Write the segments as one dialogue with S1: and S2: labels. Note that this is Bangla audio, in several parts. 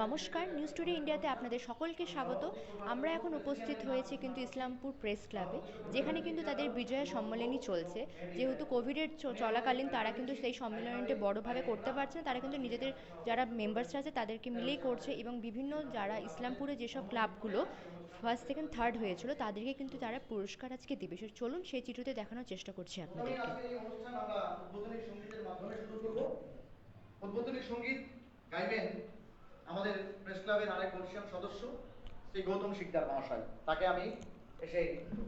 S1: নমস্কার, নিউজ টুডে ইন্ডিয়াতে আপনাদের সকলকে স্বাগত। আমরা এখন উপস্থিত হয়েছি কিন্তু ইসলামপুর প্রেস ক্লাবে, যেখানে কিন্তু তাদের বিজয়া সম্মেলনী চলছে। যেহেতু কোভিডের চলাকালীন তারা কিন্তু সেই সম্মেলনটি বড়োভাবে করতে পারছে না, তারা কিন্তু নিজেদের যারা মেম্বার্সরা আছে তাদেরকে মিলেই করছে, এবং বিভিন্ন যারা ইসলামপুরে যেসব ক্লাবগুলো ফার্স্ট সেকেন্ড থার্ড হয়েছিল তাদেরকে কিন্তু তারা পুরস্কার আজকে দিবে। চলুন সেই চিত্রতে দেখানোর চেষ্টা করছি
S2: সুতরাং
S1: আপনাদেরকে।
S2: আজকের এই অনুষ্ঠান আমরা উদ্বোধনী সঙ্গীতের মাধ্যমে শুরু করব। উদ্বোধনী সঙ্গীত গাইবেন আমাদের প্রেস ক্লাবের আরেক বর্ষীয়ান সদস্য শ্রী গৌতম শিকদার মহাশয়। তাকে আমি এসে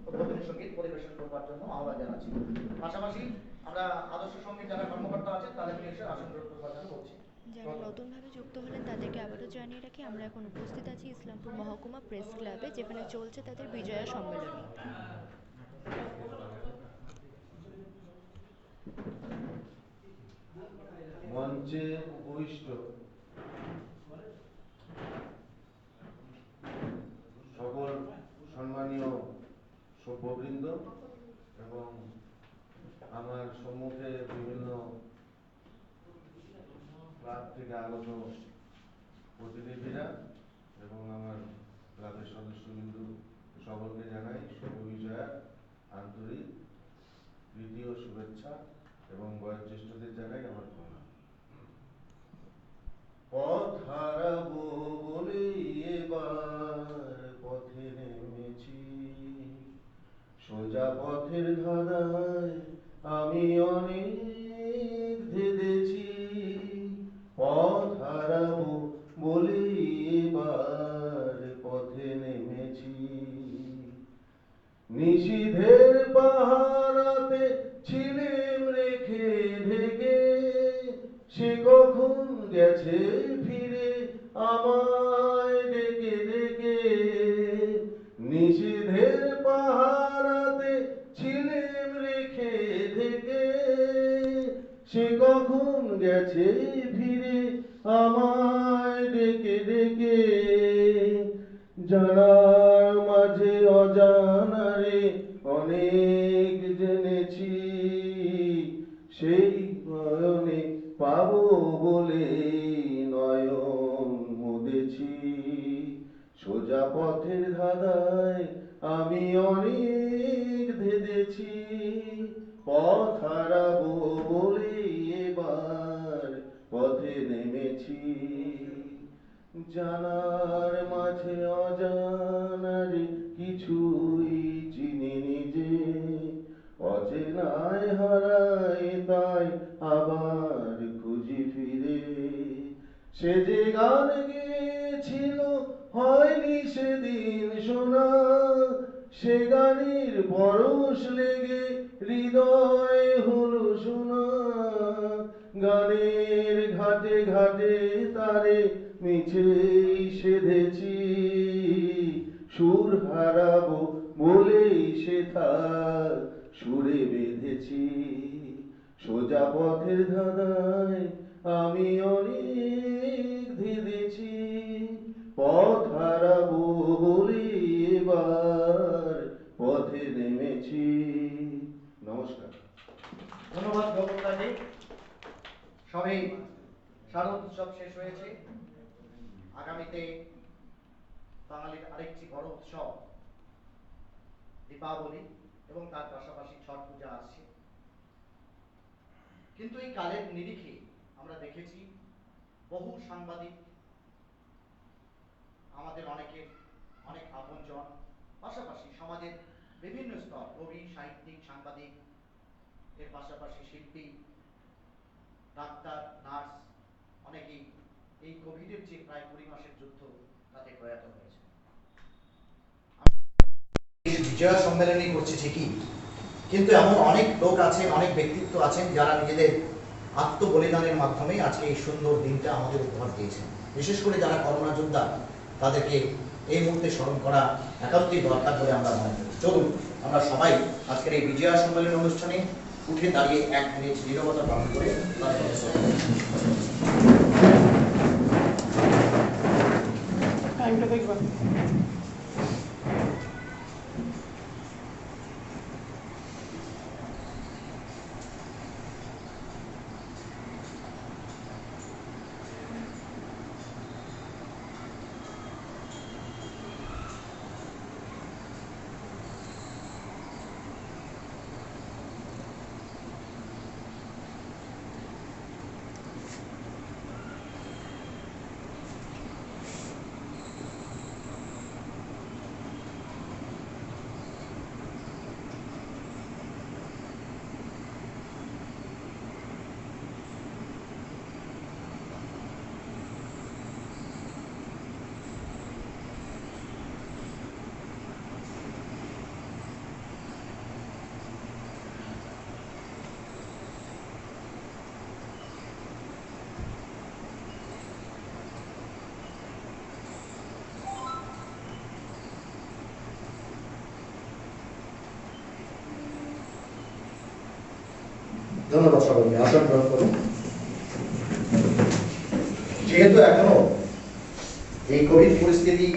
S2: উদ্বোধনী সঙ্গীত পরিবেশন করবার জন্য আহ্বান জানাচ্ছি। পাশাপাশি আমরা আদর্শ সঙ্গীত যারা কর্মকর্তা আছেন তাদেরকে এসে আসন গ্রহণ করবার জন্য বলছি।
S1: যারা নতুনভাবে যুক্ত হলেন তাদেরকে আবারও জানিয়ে রাখি, আমরা এখন উপস্থিত আছি ইসলামপুর মহকুমা প্রেস ক্লাবে, যেখানে চলছে তাদের বিজয়া সম্মেলনী।
S3: মঞ্চে উপবিষ্ট সকল সম্মানীয় সভ্যবৃন্দ এবং আমার সম্মুখে বিভিন্ন ক্লাব থেকে আগত প্রতিনিধিরা এবং আমার ক্লাবের সদস্যবৃন্দ সকলকে জানাই শুভ বিজয়ার আন্তরিক প্রীতি ও শুভেচ্ছা এবং বয়োজ্যেষ্ঠদের জানাই আমার প্রণাম। পথ হারাবো বলে এবার পথে নেমেছি, সোজা পথের ধাঁধায় আমি অনেক ধেঁধেছি। পথ হারাবো বলে এবার পথে নেমেছি, নিষিদ্ধের পাহারাতে ছিলেম রেখে ঢেকে, সে কখন গেছে ফিরে আমায় ডেকে ডেকে। নিষিদ্ধের পাহারাতে ছিলেম রেখে ঢেকে, সে কখন গেছে ফিরে আমায় ডেকে ডেকে। জানার মাঝে অজানারে অনেক জেনেছি, সেই নয়নে পাবো বলে নয়ন মুদেছি। সোজা পথের ধাঁধায় আমি অনেক ধেঁধেছি, পথ হারাবো বলে এবার পথে নেমেছি। জানার মাঝে অজানারে কিছুই চিনিনি যে, অচেনায় হারাই তাই আবার খুঁজি ফিরে। সে যে গান গেয়েছিল হয়নি সেদিন শোনা, সে গানের পরশ লেগে হৃদয় হলো শোনা। গানের ঘাটে ঘাটে তারে মিছেই সেধেছি, সুর হারাবো বলেই সেথা সুরে বেঁধেছি। সোজা পথের ধাঁধায় আমি অনেক ধেঁধেছি, পথ হারাবো বলে এবার পথে নেমেছি। নমস্কার।
S2: ধন্যবাদ গৌতমদাজি। সবে শারদ উৎসব শেষ হয়েছে। আগামীতে বাঙালির আরেকটি বড় উৎসব দীপাবলি এবং তার পাশাপাশি ছট পূজা আসছে। কিন্তু এই কালের নিরিখে আমরা দেখেছি বহু সাংবাদিক, আমাদের অনেকের অনেক আপনজন, পাশাপাশি সমাজের বিভিন্ন স্তর, কবি, সাহিত্যিক, সাংবাদিক, এর পাশাপাশি শিল্পী, ডাক্তার, নার্স, অনেকেই এই কোভিডের যে প্রায় 20 মাসের যুদ্ধ তাতে প্রয়াত হয়েছে। বিজয়া সম্মেলনী করছে ঠিকই, কিন্তু এমন অনেক লোক আছেন, অনেক ব্যক্তিত্ব আছেন যারা নিজেদের আত্মবলিদানের মাধ্যমে আজকে এই সুন্দর দিনটা আমাদের উপহার দিয়েছেন। বিশেষ করে যারা করোনা যোদ্ধা, তাদেরকে এই মুহূর্তে স্মরণ করা একান্তই দরকার বলে আমরা মনে করি। চলুন আমরা সবাই আজকের এই বিজয়া সম্মেলন অনুষ্ঠানে উঠে দাঁড়িয়ে 1 মিনিট নীরবতা পালন করে টাইমটা দেখবেন। ধন্যবাদ সবাইকে, আসন গ্রহণ করুন। যেহেতু এখনো এই কোভিড পরিস্থিতি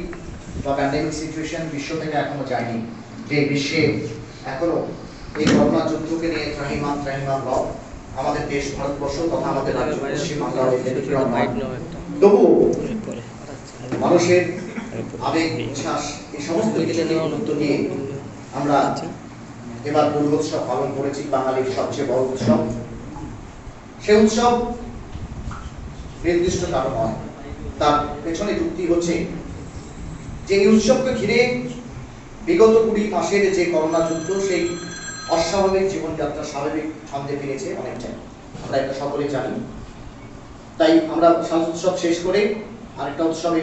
S2: বা প্যান্ডেমিক সিচুয়েশন বিশ্ব থেকে এখনো যায়নি, যে বিশ্বে এখনো এই করোনা যুদ্ধকে নিয়ে ত্রাহিমাম রব, আমাদের দেশ ভারতবর্ষ তথা আমাদের রাজ্য পশ্চিমবাংলার তবুও মানুষের আবেগ উচ্ছ্বাস এই সমস্ত কিছুকে গুরুত্ব নিয়ে আমরা এবার দুর্গোৎসব পালন করেছি, বাঙালির সবচেয়ে বড় উৎসব। সে উৎসব নির্দিষ্ট কারণ নয়, তার পেছনে যুক্তি হচ্ছে যে এই উৎসবকে ঘিরে বিগত 20 মাসের যে করোনা যুদ্ধ, সেই অস্বাভাবিক জীবনযাত্রা স্বাভাবিক ছন্দে ফিরেছে অনেকটাই, আমরা এটা সকলেই জানি। তাই আমরা শারদ উৎসব শেষ করে আরেকটা উৎসবে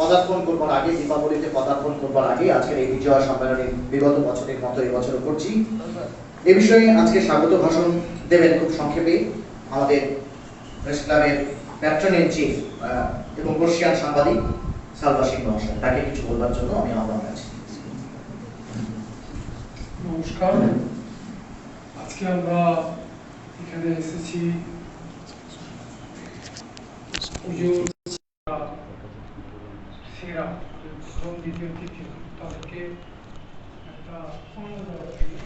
S2: পদার্পণ করবার আগে, দীপাবলিতে পদার্পণ করবার আগে আজকের এই বিজয়া সম্মেলনে বিগত বছরের মতো এবছরও করছি। এ বিষয়ে আজকে স্বাগত ভাষণ দেবেন খুব সংক্ষেপে আমাদের প্রেস ক্লাবের প্যাট্রন ইন চিফ এবং বর্ষিয়ান সাংবাদিক সালবা সিং মহাশয়। তাকে কিছু বলবার জন্য আমি আহ্বান জানাচ্ছি।
S4: নমস্কার, আজকে আমরা এখানে এসেছি পুজোর সেরা প্রথম দ্বিতীয় তৃতীয় তাদেরকে একটা সম্মান দেওয়ার জন্য।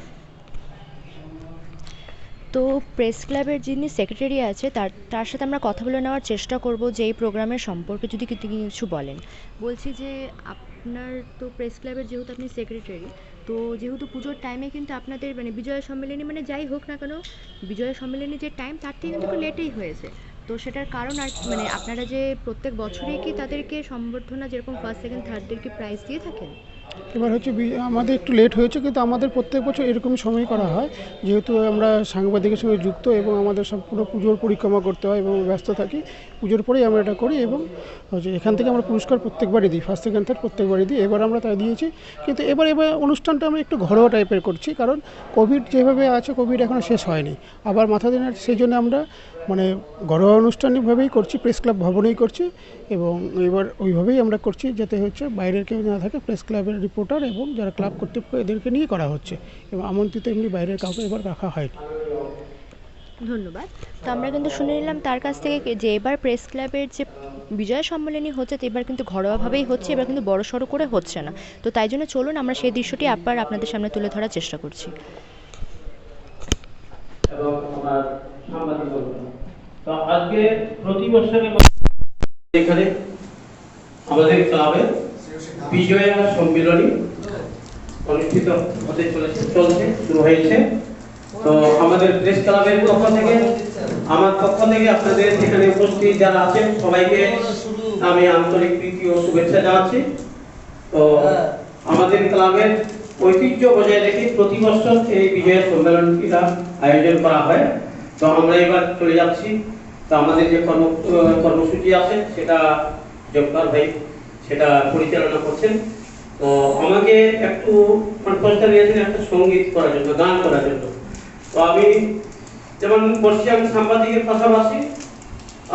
S1: তো প্রেস ক্লাবের যিনি সেক্রেটারি আছে তার সাথে আমরা কথা বলে নেওয়ার চেষ্টা করব যে এই প্রোগ্রামের সম্পর্কে যদি কিছু বলেন। বলছি যে আপনার তো প্রেস ক্লাবের যেহেতু আপনি সেক্রেটারি, তো যেহেতু পুজোর টাইমে কিন্তু আপনাদের মানে বিজয়া সম্মেলনী মানে যাই হোক না কেন, বিজয়া সম্মেলনী যে টাইম তার থেকে কিন্তু একটু লেটেই হয়েছে। তো সেটার কারণ আর মানে আপনারা যে প্রত্যেক বছরেই কি তাদেরকে সম্বর্ধনা যেরকম ফার্স্ট সেকেন্ড থার্ডদের কি প্রাইজ দিয়ে থাকেন?
S5: এবার হচ্ছে আমাদের একটু লেট হয়েছে, কিন্তু আমাদের প্রত্যেক বছর এরকম সময় করা হয়, যেহেতু আমরা সাংবাদিকের সঙ্গে যুক্ত এবং আমাদের সব পুরো পুজোর পরিক্রমা করতে হয় এবং ব্যস্ত থাকি। পুজোর পরেই আমরা এটা করি এবং হচ্ছে এখান থেকে আমরা পুরস্কার প্রত্যেকবারই দিই, ফার্স্ট সেকেন্ড থার্ড প্রত্যেকবারই দিই। এবার আমরা তাই দিয়েছি, কিন্তু এবার অনুষ্ঠানটা আমরা একটু ঘরোয়া টাইপের করছি, কারণ কোভিড যেভাবে আছে, কোভিড এখনও শেষ হয়নি, আবার মাথা দিনের, সেই জন্য আমরা মানে ঘরোয়া অনুষ্ঠানভাবেই করছি, প্রেস ক্লাব ভবনেই করছি এবং এবার ওইভাবেই আমরা করছি, যাতে হচ্ছে বাইরের কেউ না থাকে, প্রেস ক্লাবের রিপোর্টার এবং যারা ক্লাব কর্তৃপক্ষ এদেরকে নিয়ে করা হচ্ছে এবং আমন্ত্রিত এমনি বাইরের কাউকে এবার রাখা হয়নি।
S1: ধন্যবাদ। তো আমরা কিন্তু শুনে নিলাম তার কাছ থেকে যে এবার প্রেস ক্লাবের যে বিজয় সম্মেলনী হচ্ছে, তো এবার কিন্তু ঘরোয়াভাবেই হচ্ছে, এবার কিন্তু বড়সড় করে হচ্ছে না। তো তাই জন্য চলুন আমরা সেই দৃশ্যটি আবার আপনাদের সামনে তুলে ধরার চেষ্টা করছি।
S6: এবং আমার সাংবাদিক বন্ধুরা, তো আজকে প্রতি বছরের এখানে আমাদের ক্লাবের বিজয়া সম্মেলনী অনুষ্ঠিত হতে চলছে, শুরু হয়েছে। তো আমাদের প্রেস ক্লাবের পক্ষ থেকে, আমার পক্ষ থেকে আপনাদের এখানে উপস্থিত যারা আছেন সবাইকে আমি আন্তরিক প্রীতি ও শুভেচ্ছা জানাচ্ছি। তো আমাদের ক্লাবের ঐতিহ্য বজায় রেখে প্রতি বছর এই বিজয়া সম্মেলনটিটা আয়োজন করা হয়। তো আমরা এবার চলে যাচ্ছি। তো আমাদের যে কর্মসূচি আছে সেটা জব্বার ভাই সেটা পরিচালনা করছেন। তো আমাকে একটু প্রস্তাব দিয়েছেন একটা সঙ্গীত করার জন্য, গান করার জন্য। তো আমি যেমন বর্ষিয়ান সাংবাদিকের পাশাপাশি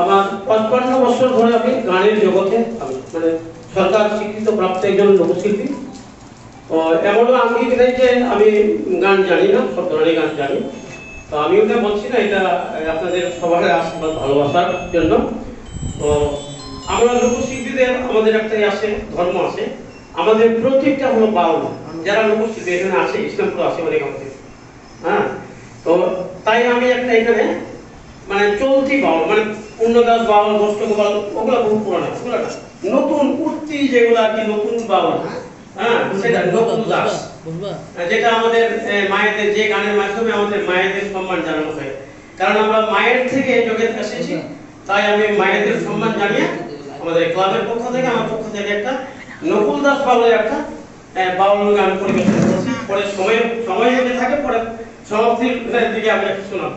S6: আমার 55 বছর ধরে আমি গানের জগতে, আমি মানে সরকার স্বীকৃত প্রাপ্ত একজন লোকশিল্পী। এমনও আঙ্গিক নেই যে আমি গান জানি না, সব ধরনের গান জানি। তো আমি ওটা বলছি না, এটা আপনাদের সবার আশীর্বাদ ভালোবাসার জন্য। তো আমরা লোকশিল্পীদের আমাদের একটাই আছে, ধর্ম আছে, আমাদের প্রত্যেকটা হলো বাউল। যারা লোকশিল্পী এখানে আছে, ইসলামপুর আছে অনেক আমাদের, হ্যাঁ। তো তাই আমি একটা এখানে মানে চলতি বাউল, মানে পূর্ণদাস বাউল, গোষ্ঠক বাউল, ওগুলো বহু পুরানো, ওগুলো না, নতুন উঠতি যেগুলো আর কি, নতুন বাউল, হ্যাঁ, সেটা নতুন দাস, যেটা আমাদের মায়েদের, যে গানের মাধ্যমে আমাদের মায়েদের সম্মান জানানো হয়। কারণ আমরা মায়ের থেকে জগতে এসেছি, তাই আমি মায়েদের সম্মান জানিয়ে আমাদের ক্লাবের পক্ষ থেকে, আমার পক্ষ থেকে একটা নকুল দাস বাউলের একটা বাউল গান পরিবেশন করছি। পরে সময় যদি থাকে পরে সমাপ্তির দিকে আমরা শোনাব।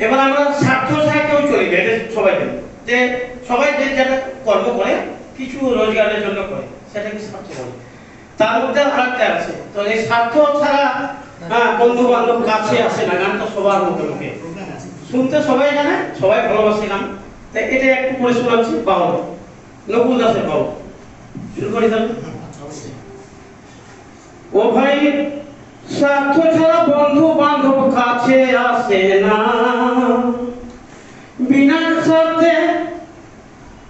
S6: এবার আমরা স্বার্থ ছাড়া কেউ চলি না, এটা সবাই জানে, যে সবাই যে যেটা কর্ম করে কিছু রোজগারের জন্য করে, সেটাকে স্বার্থ বলে। তার মধ্যে আরেকটা আছে, তো এই স্বার্থ ছাড়া বন্ধু বান্ধব কাছে আসে না, গানটা সবার মধ্যে মুখে শুনতে সবাই জানে, সবাই ভালোবাসে গান। তাই এটা একটু করে শোনাচ্ছি, বাউল, নকুল দাসের বাউল। শুরু করি তাহলে। ও ভাই স্বার্থ ছাড়া বন্ধু বান্ধব কাছে আসে না, বিনা স্বার্থে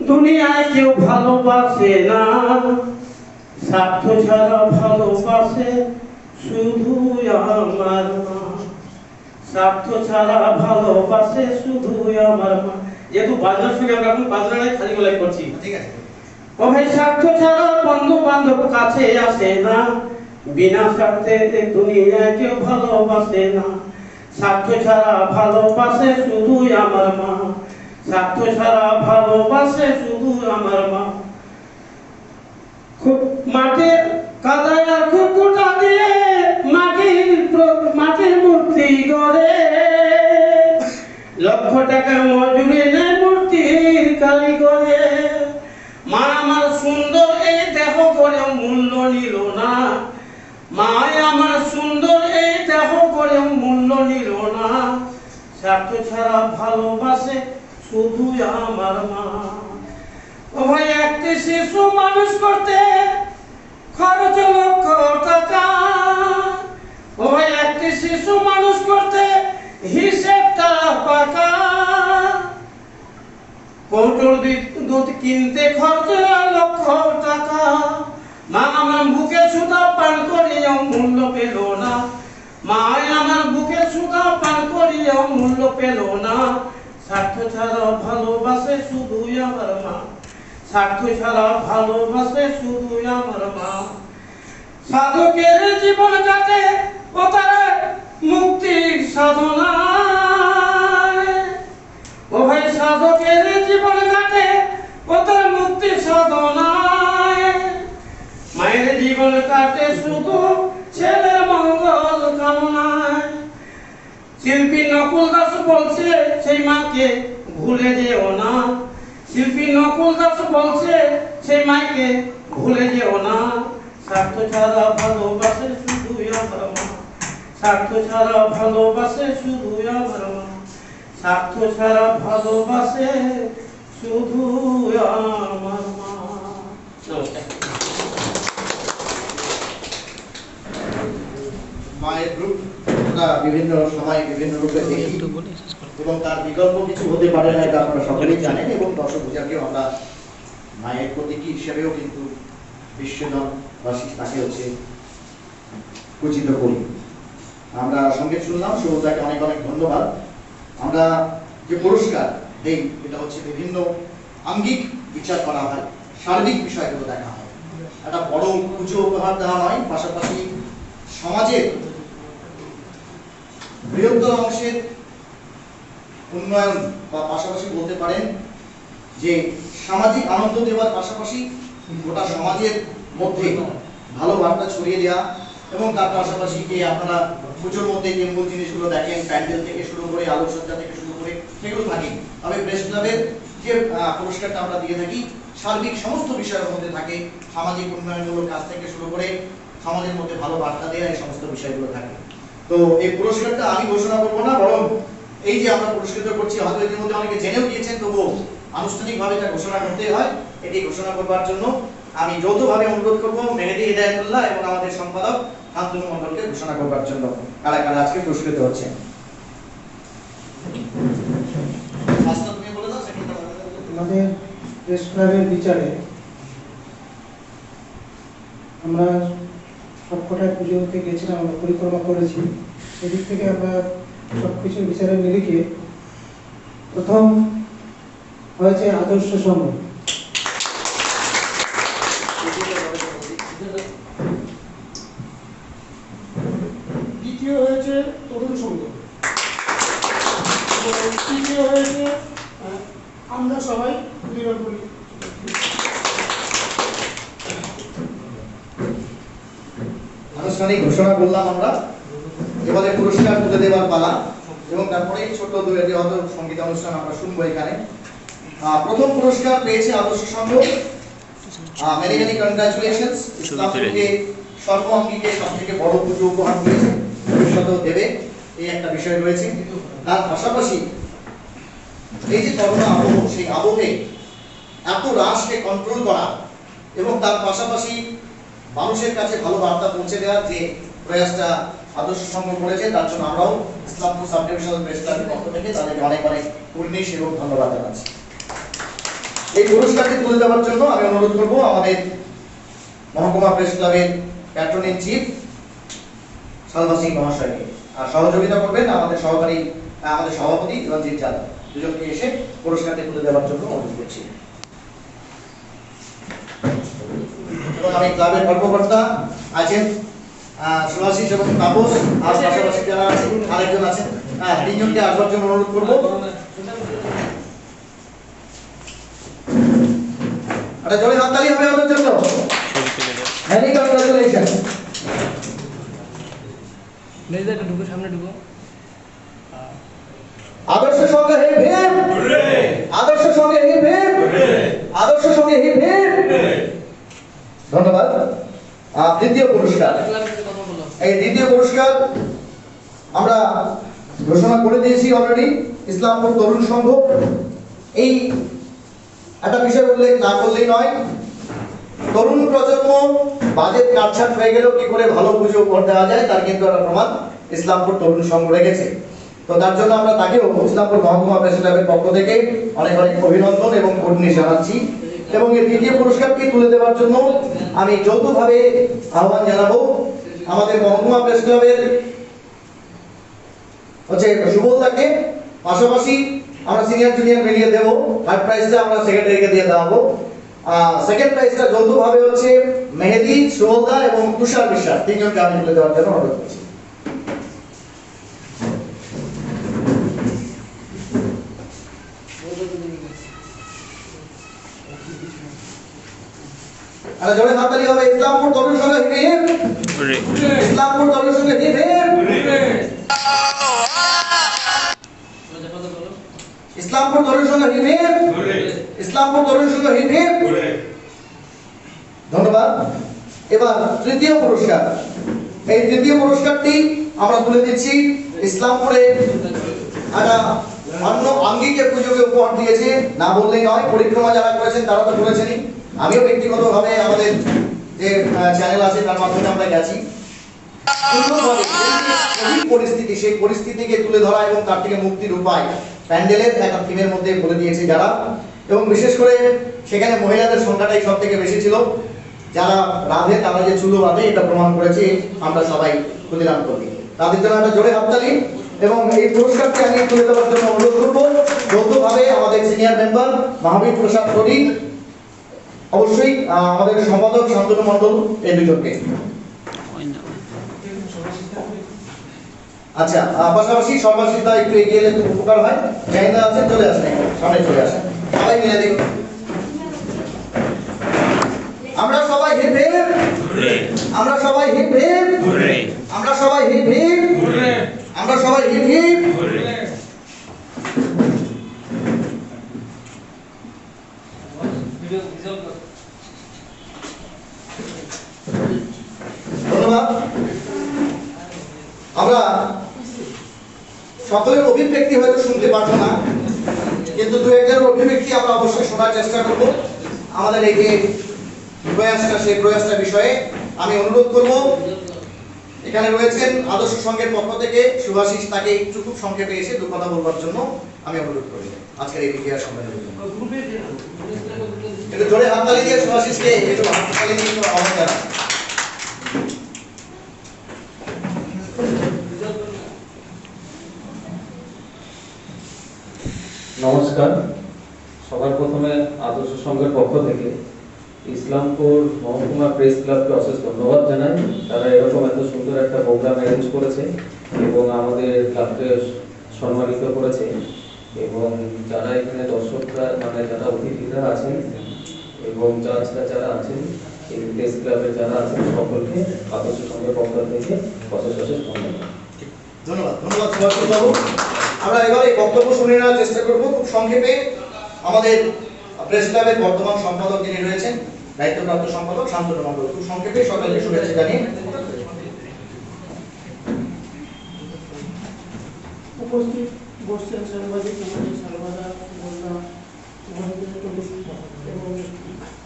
S6: দুনিয়ায় কেউ ভালোবাসে না। স্বার্থ ছাড়া ভালোবাসে শুধু আমার মা, স্বার্থ ছাড়া ভালোবাসে শুধু আমার মা। যেহেতু বাজনার সঙ্গে আমরা এখন বাজনায় খালি গলায় করছি,
S2: ঠিক আছে।
S6: ও ভাই স্বার্থ ছাড়া বন্ধু বান্ধব কাছে আসে না, বিনা স্বার্থে দুনিয়ায় কেউ ভালোবাসে না। স্বার্থ ছাড়া ভালোবাসে শুধু আমার মা, স্বার্থ ছাড়া ভালোবাসে শুধু আমার মা। মাটির কাদায় আর কুকুটা দিয়ে মাটির মূর্তি গড়ে, লক্ষ টাকা মজুরি নেয় মূর্তির কারিগরে। মা আমার সুন্দর এই দেহ করেও মূল্য নিল না, মা আমার সুন্দর এই দেহ করেও মূল্য নিল না। স্বার্থ ছাড়া ভালোবাসে শুধু আমার মা। ও ভাই একটি শিশু মানুষ করতে খরচ লক্ষ টাকা, ও ভাই একটি শিশু মানুষ করতে হিসেবটা পাকা। কৌটোর দুধ কিনতে খরচ লক্ষ টাকা, মা আমার বুকে সুধা পান করিও মূল্য পেল না, মা আমার বুকে সুধা পান করিও মূল্য পেল না। স্বার্থ ছাড়া ভালোবাসে শুধু আমার মা, স্বার্থ ছাড়া ভালোবাসে শুধু আমার মা। সাধকের জীবন কাটে ও তার মুক্তির সাধনায়, ও ভাই সাধকের জীবন কাটে ও তার মুক্তির সাধনায়। মায়ের জীবন কাটে শুধু ছেলের মঙ্গল কামনায়। শিল্পী নকুল দাস বলছে সেই মাকে ভুলে যেও না, শিল্পী নকুল দাস বলছে সেই মাকে ভুলে যেও না। স্বার্থ ছাড়া ভালোবাসে শুধু আমার মা, স্বার্থ ছাড়া ভালোবাসে শুধু আমার মা, স্বার্থ ছাড়া ভালোবাসে শুধু আমার মা। নমস্কার।
S2: মায়ের রূপ আমরা বিভিন্ন সময় বিভিন্ন রূপে দেখি এবং তার বিকল্প কিছু হতে পারে না, এটা আপনারা সকলেই জানেন। এবং দশভূজাকেও আমরা মায়ের প্রতীকী হিসেবেও কিন্তু বিশ্বজনবাসী তাকে পূজিত করি। আমরা সঙ্গীত শুনলাম, সুরদাকে অনেক অনেক ধন্যবাদ। আমরা যে পুরস্কার দেই এটা বিভিন্ন আঙ্গিক বিচার করা হয়, সার্বিক বিষয়গুলো দেখা হয়। একটা বড় পুজো উপহার দেওয়া নয়, পাশাপাশি সমাজের বৃহত্তর অংশের উন্নয়ন বা পাশাপাশি বলতে পারেন যে সামাজিক আনন্দ দেওয়ার পাশাপাশি গোটা সমাজের মধ্যে ভালো বার্তা ছড়িয়ে দেওয়া। এবং তার পাশাপাশি যে আপনারা পুজোর মধ্যে যে মূল জিনিসগুলো দেখেন, প্যান্ডেল থেকে শুরু করে আলোকসজ্জা থেকে শুরু করে সেগুলো থাকে। তবে প্রেস ক্লাবের যে পুরস্কারটা আমরা দিয়ে থাকি সার্বিক সমস্ত বিষয়ের মধ্যে থাকে, সামাজিক উন্নয়নমূলক কাজ থেকে শুরু করে সমাজের মধ্যে ভালো বার্তা দেওয়া, এই সমস্ত বিষয়গুলো থাকে। তো এই পুরস্কারটা আমি ঘোষণা করবো না, বরং এই যে আমরা পুরস্কৃত করছি হয়তো এর মধ্যে অনেকে জেনেও গিয়েছেন, তবুও আনুষ্ঠানিকভাবে এটা ঘোষণা করতে হয়। এটি ঘোষণা করবার জন্য আমি যৌথভাবে অনুরোধ করবো মেহেদী হিদায়াতুল্লাহ এবং আমাদের সম্পাদক শান্তনু মণ্ডলকে ঘোষণা করবার জন্য কারা কারা আজকে পুরস্কৃত হচ্ছে।
S7: আমাদের প্রেস ক্লাবের বিচারে আমরা সবকটায় পুজোতে গেছিলাম, আমরা পরিক্রমা করেছি। সেদিক থেকে আমরা সবকিছু বিচারের নিরিখে প্রথম হয়েছে আদর্শ সংঘ,
S5: দ্বিতীয় হয়েছে তরুণ সংঘ, তৃতীয় হয়েছে আমরা সবাই নিরাপদ।
S2: আনুষ্ঠানিক ঘোষণা করলাম আমরা, এবারে পুরস্কার তুলে দেওয়ার পালা এবং তারপরে ছোট দুটি হয়তো সঙ্গীত অনুষ্ঠান আমরা শুনবো এখানে। প্রথম পুরস্কার পেয়েছে Adarsha Sangha. Many many congratulations. ইসলামপুরকে সর্বাঙ্গীকে সবথেকে বড় পুজো উপহার দিয়েছে, ভবিষ্যতেও দেবে, এই একটা বিষয় রয়েছে। তার পাশাপাশি এই যে করোনা আবহ, সেই আবহে এত রাশকে কন্ট্রোল করা এবং তার পাশাপাশি মানুষের কাছে ভালো বার্তা পৌঁছে দেওয়ার যে প্রয়াসটা আদর্শ সংঘ করেছে, তার জন্য আমরাও ইসলামপুর সাব ডিভিশনাল প্রেস ক্লাবের পক্ষ থেকে তাদেরকে অনেক অনেক কুর্নিশ এবং ধন্যবাদ জানাচ্ছি। এই পুরস্কারটি তুলে দেওয়ার জন্য আমি অনুরোধ করব আমাদের মহকুমা প্রেস ক্লাবের patron in chief Salma Singh মহাশয়কে, আর সহযোগিতা করবেন আমাদের সভাপতি রঞ্জিত যাদব, দুজনকে এসে পুরস্কারটি তুলে দেওয়ার জন্য অনুরোধ করছি। এবং আমি ক্লাবের কর্মকর্তা আছেন সুভাষিস এবং তাপস, আর পাশাপাশি যারা আছেন আরেকজন আছেন, তিনজনকে আসবার জন্য অনুরোধ করবো। একটা জোরে হাততালি হবে ওদের জন্য। Many congratulation. আদর্শ সঙ্গে হে ভীম, আদর্শ সঙ্গে হে ভীম, আদর্শ সঙ্গে হে ভীম। ধন্যবাদ। দ্বিতীয় পুরস্কার, এই দ্বিতীয় পুরস্কার আমরা ঘোষণা করে দিয়েছি অলরেডি, ইসলামপুর তরুণ সংঘ। এই একটা বিষয় উল্লেখ না করলেই নয়, তরুণ প্রজন্ম বাজেট কাটছাট হয়ে গেলেও কি করে ভালো পুজো উপহার দেওয়া যায় তার কিন্তু একটা প্রমাণ ইসলামপুর তরুণ সংঘ রেখেছে। তো তার জন্য আমরা তাকেও ইসলামপুর মহকুমা প্রেস ক্লাবের পক্ষ থেকে অনেক অনেক অভিনন্দন এবং কুর্নিশ জানাচ্ছি। এবং এই দ্বিতীয় পুরস্কারটি তুলে দেওয়ার জন্য আমি যৌথভাবে আহ্বান জানাবো আমাদের মহকুমা প্রেস ক্লাবের সুবলদাকে, পাশাপাশি আমরা সিনিয়র জুনিয়র মিলিয়ে দেব। থার্ড প্রাইজটা আমরা সেক্রেটারিকে দিয়ে দেবো। সেকেন্ড প্রাইজটা যৌথভাবে হচ্ছে মেহেদি, সুবলদা এবং তুষার বিশ্বাস, তিনজনকে আমি তুলে দেওয়ার জন্য অনুরোধ করছি। আরে জোরে হাততালি হবে। ইসলামপুর তরুণ সংঘ হে ভীম, ইসলামপুর তরুণ সংঘ হে ভীম, ইসলামপুর তরুণ সংঘ হে ভীম, ইসলামপুর তরুণ সংঘ হে ভীম। ধন্যবাদ। এবার তৃতীয় পুরস্কার, এই তৃতীয় পুরস্কারটি আমরা তুলে দিচ্ছি ইসলামপুরে একটা অন্য আঙ্গিকে পুজোকে উপহার দিয়েছে, না বললেই নয়। পরিক্রমা যারা করেছেন তারা তো করেছেনই, আমিও ব্যক্তিগতভাবে আমাদের যে চ্যানেল আছে তার মাধ্যমে আমরা গেছি। পরিস্থিতি, সেই পরিস্থিতিকে তুলে ধরা এবং তার থেকে মুক্তির উপায় প্যান্ডেলের একটা থিমের মধ্যে বলে দিয়েছে যারা, এবং বিশেষ করে সেখানে মহিলাদের সংখ্যাটাই সব থেকে বেশি ছিল। যারা রাধে তারা যে চুলো বাঁধে এটা প্রমাণ করেছে আমরা সবাই ক্ষুদিরাম করি, তাদের জন্য একটা জোরে হাততালি। এবং এই পুরস্কারটি আমি তুলে দেওয়ার জন্য অনুরোধ করবো যৌথভাবে আমাদের সিনিয়র মেম্বার মহাবীর প্রসাদ করি, অবশ্যই আমাদের সম্পাদক শান্তনু মণ্ডল, এই দুজনকে। আচ্ছা, পাশাপাশি সর্বাশিতা একটু এগিয়ে এলে খুব উপকার হয়। জাহিদা আছেন, চলে আসেন, সামনে চলে আসেন, সবাই মিলে দেখুন। আমরা সবাই হে ভীম, আমরা সবাই হে ভীম, আমরা সবাই হে ভীম, আমরা সবাই হে ভীম। ধন্যবাদ। আমরা সকলের অভিব্যক্তি হয়তো শুনতে পারবো না, কিন্তু দু একজনের অভিব্যক্তি আমরা অবশ্যই শোনার চেষ্টা করব। আমাদের এই যে প্রয়াসটা, সেই প্রয়াসটা বিষয়ে আমি অনুরোধ করব, এখানে রয়েছেন আদর্শ সংঘের পক্ষ থেকে সুভাষিস, তাকে একটু খুব সংক্ষেপে এসে দু কথা বলবার জন্য আমি অনুরোধ করি আজকের এই বিক্রিয়া সম্মেলনের জন্য। একটু জোরে হাততালি দিয়ে সুভাষিসকে একটু হাততালি দিয়ে আহ্বান জানান।
S8: নমস্কার। সবার প্রথমে আদর্শ সংঘের পক্ষ থেকে ইসলামপুর মহকুমা প্রেস ক্লাবকে অশেষ ধন্যবাদ জানাই। তারা এরকম এত সুন্দর একটা প্রোগ্রাম অ্যারেঞ্জ করেছে এবং আমাদের ক্লাবকে সম্মানিত করেছে। এবং যারা এখানে দর্শকরা, মানে যারা অতিথিরা আছেন এবং জাজরা যারা আছেন, এই প্রেস ক্লাবের যারা আছেন, সকলকে আদর্শ সংঘের পক্ষ থেকে অশেষ অশেষ ধন্যবাদ।
S2: ধন্যবাদ। ধন্যবাদ সুভাষিস বাবু। আমরা এবারে বক্তব্য শুনে নেওয়ার চেষ্টা করব খুব সংক্ষেপে। আমাদের প্রেস ক্লাবের বর্তমান সম্পাদক যিনি রয়েছেন, দায়িত্বপ্রাপ্ত সম্পাদক শান্তনু মণ্ডল, খুব সংক্ষেপে সকালে শুভেচ্ছা জানিয়ে।
S5: উপস্থিত বসছেন সাংবাদিক আমাদের সালমাদা, এবং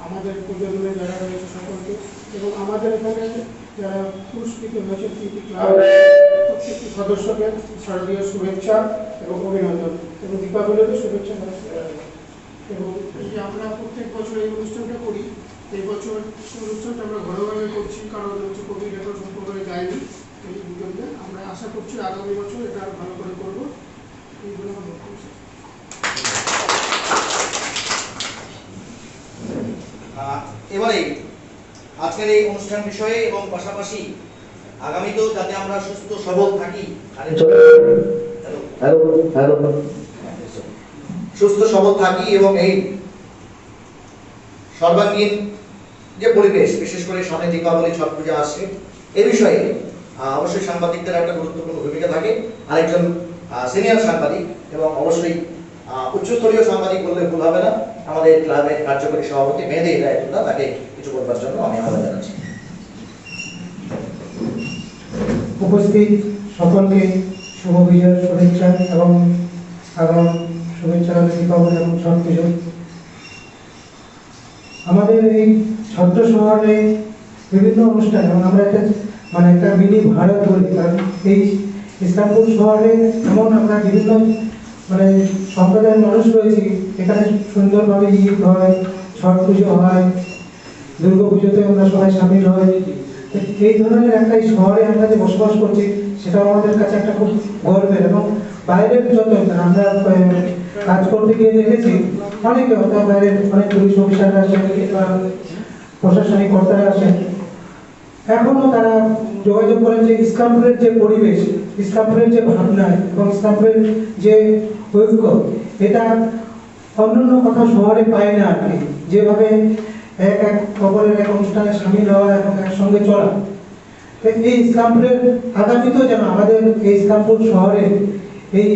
S5: আমাদের প্রজন্মে যারা রয়েছে সকলকে, এবং আমাদের এখানে যারা পুরস্কৃত হয়েছে তিনটি ক্লাব প্রত্যেকটি সদস্যকে শারদীয় শুভেচ্ছা এবং অভিনন্দন এবং দীপাবলিরও শুভেচ্ছা এবং এই যে আমরা প্রত্যেক বছর এই অনুষ্ঠানটা করি, এই বছর অনুষ্ঠানটা আমরা ঘরোয়াভাবে করছি, কারণ হচ্ছে কোভিড এখন সম্পূর্ণভাবে যায়নি। এই জন্য আমরা আশা করছি আগামী বছর এটা আরো ভালো করে করবো। এইগুলো আমার বক্তব্য।
S2: এবারে আজকের এই অনুষ্ঠান বিষয়ে এবং পাশাপাশি আগামীতেও যাতে আমরা সুস্থ সবল থাকি, সুস্থ সবল থাকি এবং এই সর্বাঙ্গীন যে পরিবেশ, বিশেষ করে সামনে দীপাবলি ছট পূজা আসছে, এ বিষয়ে অবশ্যই সাংবাদিকদের একটা গুরুত্বপূর্ণ ভূমিকা থাকে। আরেকজন সিনিয়র সাংবাদিক এবং অবশ্যই উচ্চস্তরীয় সাংবাদিক বললে ভুল হবে না, আমাদের ক্লাবের কার্যকরী সভাপতি মেহেদী হিদায়াতুল্লাহ, তাকে কিছু বলবার জন্য আমি আহ্বান জানাচ্ছি।
S7: উপস্থিত সকলকে শুভ বিজয়ের শুভেচ্ছা এবং আগাম শুভেচ্ছা দীপাবলি এবং ছট পুজো। আমাদের এই ছত্র শহরে বিভিন্ন অনুষ্ঠান, এবং আমরা একটা মিনি ভারত বলি, কারণ এই ইসলামপুর শহরে এমন আমরা বিভিন্ন সম্প্রদায়ের মানুষ রয়েছি। এখানে সুন্দরভাবে ঈদ হয়, ছট পুজো হয়, দুর্গা পুজোতে আমরা সবাই সামিল হই। এই ধরনের একটা শহরে আমরা যে বসবাস করছি, সেটা আমাদের কাছে একটা খুব গর্বের। এবং বাইরের যত আমরা কাজ করতে গিয়ে দেখেছি, অনেকে হয়তো বাইরের অনেক পুলিশ অফিসাররা আসেন বা প্রশাসনিক কর্তারা আসেন, এখনো তারা যোগাযোগ করেন যে ইসলামপুরের যে পরিবেশ, ইসলামপুরের যে ভাবনা এবং ইসলামপুরের যে ঐক্য, এটা অন্যান্য কথা শহরে পায় না আর কি। যেভাবে এক এক খবরের এক অনুষ্ঠানে সামিল হওয়া এবং একসঙ্গে চলা, এই ইসলামপুরের আগামীতেও যেন আমাদের এই ইসলামপুর শহরের এই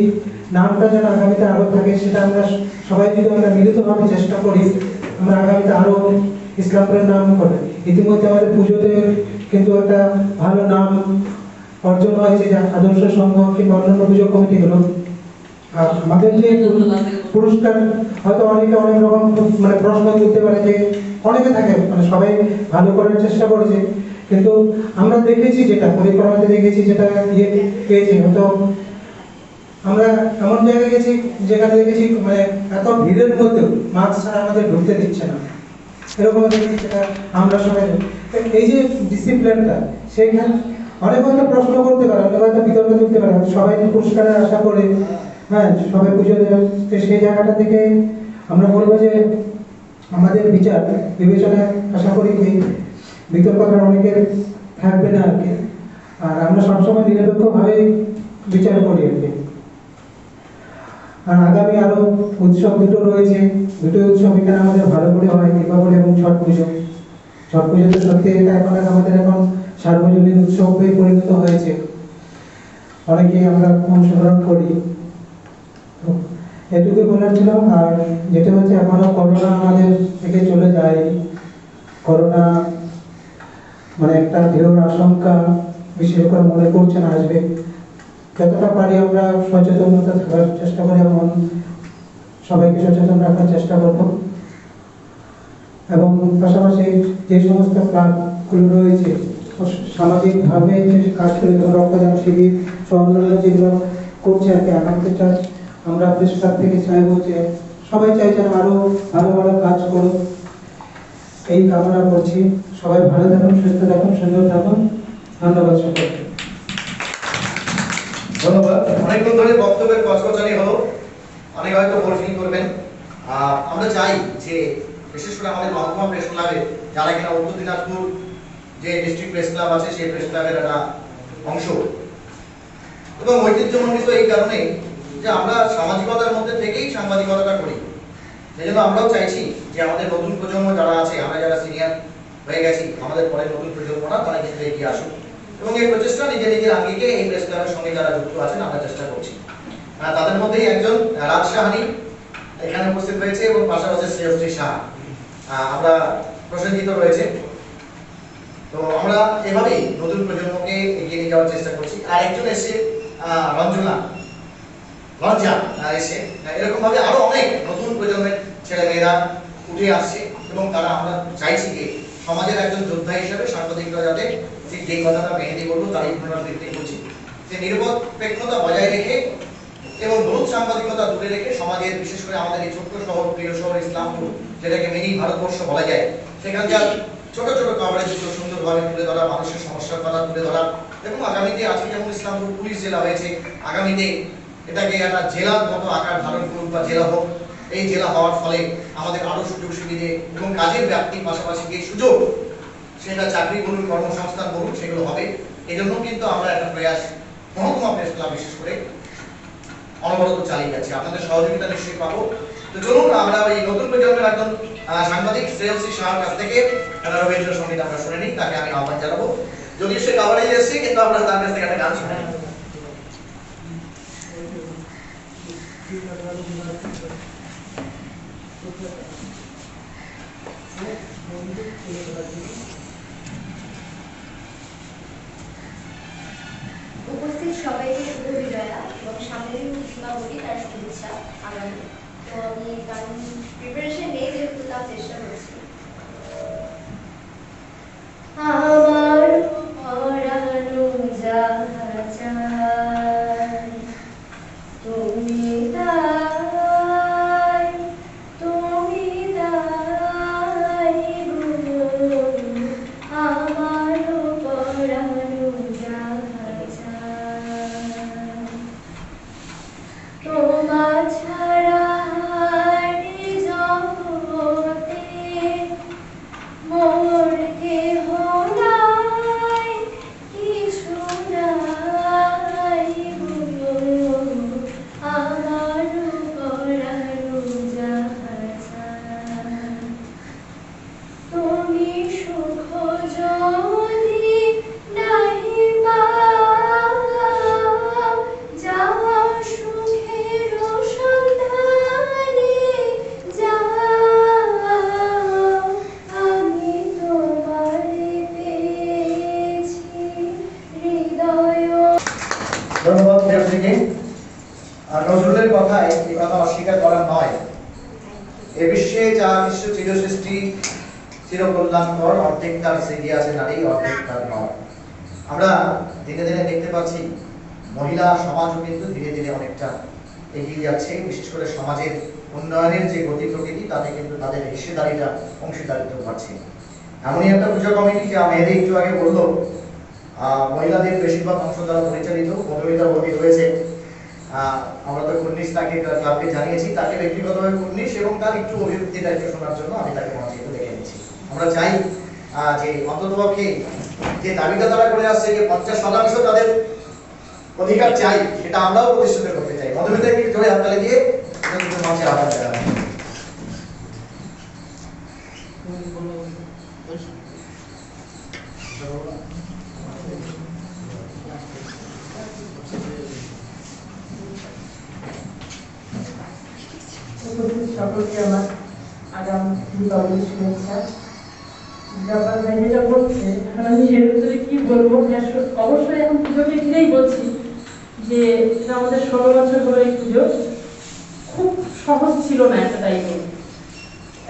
S7: নামটা যেন আগামীতে আরো থাকে, সেটা আমরা সবাই যদি আমরা মিলিতভাবে চেষ্টা করি, আমরা আগামীতে আরো ইসলামপুরের নাম করে। ইতিমধ্যে আমাদের পুজোতে কিন্তু একটা ভালো নাম অর্জন হয়েছে, যা আদর্শ সংঘ কিংবা অন্যান্য পুজো কমিটিগুলো। আর আমাদের যে পুরস্কার, হয়তো অনেকে অনেক রকম প্রশ্ন তুলতে পারে যে অনেকে থাকে, সবাই ভালো করার চেষ্টা করেছে, কিন্তু আমরা দেখেছি যেটা পরিক্রমাতে দেখেছি, যেটা পেয়েছি, হয়তো আমরা এমন জায়গায় গেছি যেখানে দেখেছি এত ভিড়ের মধ্যেও মাস্ক ছাড়া আমাদের ঢুকতে দিচ্ছে না, এরকম দেখেছি। যেটা আমরা সবাই এই যে ডিসিপ্লিনটা, সেইখানে অনেক হয়তো প্রশ্ন করতে পারে, অনেক হয়তো বিতর্ক তুলতে পারে, সবাই পুরস্কারের আশা করে, হ্যাঁ, সবাই পুজো দেবে। সেই জায়গাটা থেকে আমরা বলবো যে আমাদের বিচার বিবেচনায় আশা করি এই বিতর্কটা অনেকের থাকবে না আর কি। আর আমরা সবসময় নিরপেক্ষভাবে বিচার করি আর কি। আর আগামী আরো উৎসব দুটো রয়েছে, দুটো উৎসব এখানে আমাদের ভালো করে হয়, দীপাবলি এবং ছট পুজো। ছট পুজো তো সত্যি এটা আমাদের এখন সার্বজনীন উৎসবে পরিণত হয়েছে, অনেকেই আমরা অংশগ্রহণ করি। এটুকু বলার ছিল। আর যেটা হচ্ছে, এখনো করোনা আমাদের থেকে চলে যায়, করোনা একটা ঢেউর আশঙ্কা বিশেষ করে মনে করছেন আসবে। যতটা পারি আমরা সচেতনতা থাকার চেষ্টা করি এবং সবাইকে সচেতন রাখার চেষ্টা করব। এবং পাশাপাশি যে সমস্ত ক্লাবগুলো রয়েছে সামাজিকভাবে যে কাজগুলো, রক্তদান শিবির অন্যান্য যেগুলো করছে আর কি, আগামীতে চাই আমরা প্রেস ক্লাব থেকে চাইবো যে সবাই চাইছেন আরো ভালো ভালো কাজ করুন, এই কামনা করছি। সবাই ভালো থাকুন, সুস্থ থাকুন, সুন্দর থাকুন। ধন্যবাদ সকলকে।
S2: ধন্যবাদ। অনেকক্ষণ ধরে বক্তব্যের কচকচানি হলো, অনেক হয়তো বোর ফিল করবেন। আমরা চাই যে বিশেষ করে আমাদের মহকুমা প্রেস ক্লাবে, যারা কিনা উত্তর দিনাজপুর যে ডিস্ট্রিক্ট প্রেস ক্লাব আছে, সেই প্রেস ক্লাবের একটা অংশ, এবং ঐতিহ্যমণ্ডিত এই কারণে যে আমরা সামাজিকতার মধ্যে থেকেই সাংবাদিকতা করি। সেই জন্য আমরাও চাইছি যে আমাদের নতুন প্রজন্ম যারা আছে, আমরা যারা সিনিয়র হয়ে গেছি, আমাদের পরে নতুন প্রজন্মরা তারা কিন্তু এগিয়ে আসুক, এবং এই প্রচেষ্টা নিজের নিজের আঙ্গিকে এই প্রেস ক্লাবের সঙ্গে যারা যুক্ত আছেন আমরা চেষ্টা করছি। তাদের মধ্যেই একজন রাজ সাহানি এখানে উপস্থিত হয়েছে, এবং পাশাপাশি শ্রেয়শ্রী শাহ আমরা প্রসেনজিত রয়েছে। তো আমরা এভাবেই নতুন প্রজন্মকে এগিয়ে নিয়ে যাওয়ার চেষ্টা করছি। আর একজন এসে লঞ্জা এসে, এরকম ভাবে আরো অনেক নতুন প্রজন্মের ছেলে মেয়েরা উঠে আসছে, এবং তারা আমরা চাইছি যে সমাজের একজন যোদ্ধা হিসেবে সাংবাদিকরা যাতে ঠিক যে কথাটা মেহেদি বলবো তারই পুনরাবৃত্তি করছি, যে নিরপেক্ষতা বজায় রেখে এবং দূর সাংবাদিকতা দূরে রেখে সমাজের, বিশেষ করে আমাদের এই ছোট্ট শহর, প্রিয় শহর ইসলামপুর, যেটাকে মিনি ভারতবর্ষ বলা যায়, সেখানকার ছোট ছোট কভারেজগুলো সুন্দরভাবে তুলে ধরা, মানুষের সমস্যার কথা তুলে ধরা, এবং আগামীতে আজকে যেমন ইসলামপুর পুলিশ জেলা হয়েছে, আগামীতে এটাকে একটা জেলার মতো আকার ধারণ করুক বা জেলা হোক। এই জেলা হওয়ার ফলে আমাদের আরো সুযোগ সুবিধে এবং কাজের ব্যাপ্তির পাশাপাশি যে সুযোগ, সেটা চাকরি বলুন, কর্মসংস্থান বলুন, সেগুলো হবে। এই জন্য কিন্তু আমরা একটা প্রয়াস মহকুমা প্রেস ক্লাব বিশেষ করে অনবরত চালিয়ে যাচ্ছি, আপনাদের সহযোগিতা নিশ্চয়ই পাবো। তো চলুন আমরা এই নতুন প্রজন্মের একজন সাংবাদিক শ্রেয়সী শাহর কাছ থেকে একটা রবীন্দ্রসঙ্গীত আমরা শুনে নিই, তাকে আমি আহ্বান জানাবো। যদিও সে কাভারেজ এসেছে, কিন্তু আমরা তার কাছ থেকে একটা গান শুনে নিই।
S9: উপস্থিত সবাইকে শুভ বিজয়া এবং সামনের দীপাবলি তার শুভেচ্ছা আগামী। তো আমি গান প্রিপারেশন নেই, যেহেতু তার চেষ্টা করছি। আমার পরানো যাহা চাই তুমি তাই, তুমি তাই গো, আমার পরানো যাহা চাই, তোমার ছাড়া এই জগতে মোর কেহ নাই, কিছু নাই গো, আমার পরানো যাহা চাই, তুমি সুখ যদি নাহি পাও, যাও সুখের সন্ধানে যাও, আমি তোমারে পেয়েছি হৃদয়।
S2: ধন্যবাদ প্রিয়সীকে। আর নজরুলের কথায় এই কথা অস্বীকার করা নয়, এ বিশ্বে যা বিশ্ব চিরসৃষ্টি চিরকল্যাণকর, অর্ধেক তার সিগি আছে নারী, অর্ধেক তার নর। আমরা দিনে দিনে দেখতে পাচ্ছি মহিলা সমাজও কিন্তু ধীরে ধীরে অনেকটা এগিয়ে যাচ্ছে, বিশেষ করে সমাজের উন্নয়নের যে গতি প্রকৃতি, তাতে কিন্তু তাদের হিস্সেদারিটা, অংশীদারিত্ব বাড়ছে। এমনই একটা পুজো কমিটি, যা মেয়েদের একটু আগে বললো, মহিলাদের বেশিরভাগ অংশ দ্বারা পরিচালিত, মধুমিতা বৌদি রয়েছে। আমরা তো কুর্নিশ তাকে ক্লাবকে জানিয়েছি, তাকে ব্যক্তিগতভাবে কুর্নিশ এবং তার একটু অভিব্যক্তিটা একটু শোনার জন্য আমি তাকে মঞ্চে একটু দেখে নিচ্ছি। আমরা চাই যে অন্ততপক্ষে যে দাবিটা তারা করে আসছে, যে 50% তাদের অধিকার চাই, সেটা আমরাও প্রতিষ্ঠিত করতে চাই। মধুমিতাকে জোরে হাততালি দিয়ে মঞ্চে আহ্বান জানাই।
S10: উপস্থিত সকলকে আমার আগাম দীপাবলির শুভেচ্ছা। ব্যাপার যেটা বলছে, এখন আমি এর ভিতরে কি বলবো, অবশ্যই এখন পুজোকে ঘিরেই বলছি যে এটা আমাদের 16 বছর হলো এই পুজো। খুব সহজ ছিল না একটা টাইমে।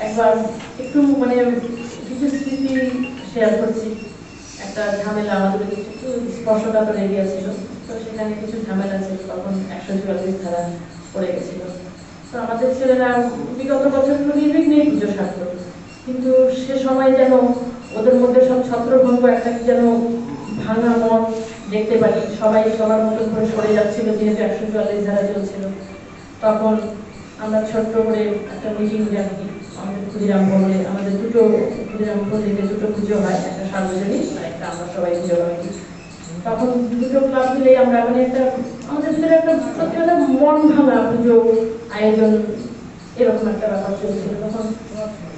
S10: একবার একটু মানে কিছু স্মৃতি শেয়ার করছি। একটা ঝামেলা, আমাদের একটু স্পর্শকাতর এরিয়া ছিল, তো সেখানে কিছু ঝামেলা ছিল, তখন 144 ধারা পড়ে গেছিল। তো আমাদের ছেলেরা বিগত বছরগুলো নির্বিঘ্নেই পুজো সারত, কিন্তু সে সময় যেন ওদের মধ্যে সব ছত্রভঙ্গ, একটা যেন ভাঙা মন দেখতে পারি। সবাই সবার মতন করে সরে যাচ্ছিল, যেহেতু 144 ধারা চলছিল। তখন আমরা ছোট্ট করে একটা মিটিং ডাকি আমাদের ক্ষুদিরাম ভবনে। আমাদের দুটো ক্ষুদিরাম পল্লীতে দুটো পুজো হয়, একটা সার্বজনীন আর একটা আমরা সবাই পুজো করি। তখন দুটো ক্লাব মিলেই আমরা মানে একটা আমাদের ভিতরে একটা সত্যি একটা মন ভাঙা পুজো আয়োজন, এরকম একটা ব্যাপার চলছিল। তখন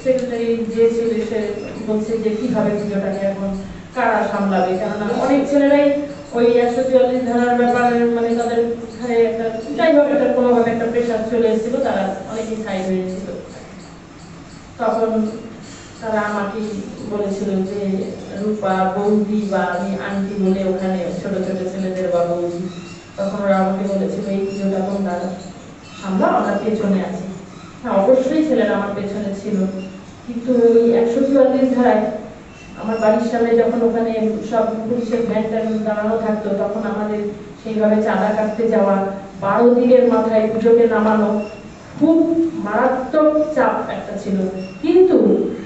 S10: সেক্রেটারি যে ছিল সে বলছে যে কিভাবে পুজোটাকে এখন কারা সামলাবে, কেননা অনেক ছেলেরাই ওই 144 ধারার ব্যাপারে মানে তাদের ঘরে একটা যাই হোক একটা কোনোভাবে একটা প্রেশার চলে এসেছিল, তারা অনেকেই সাইড হয়েছিল। তখন তারা আমাকে বলেছিল যে রূপা বৌদি বা আমি আন্টি বলে ওখানে ছোট ছোট ছেলেদের বা বৌদি, তখন ওরা আমাকে বলেছিল এই পুজোটা তোমরা সামলাও, আমরা পেছনে আছি। হ্যাঁ, অবশ্যই ছেলেরা আমার পেছনে ছিল, কিন্তু ওই 144 ধারায় আমার বাড়ির সামনে যখন ওখানে সব পুলিশের ভ্যান ট্যান দাঁড়ানো থাকতো, তখন আমাদের সেইভাবে চাঁদা কাটতে যাওয়া, 12 দিনের মাথায় পুজোকে নামানো, খুব মারাত্মক চাপ একটা ছিল। কিন্তু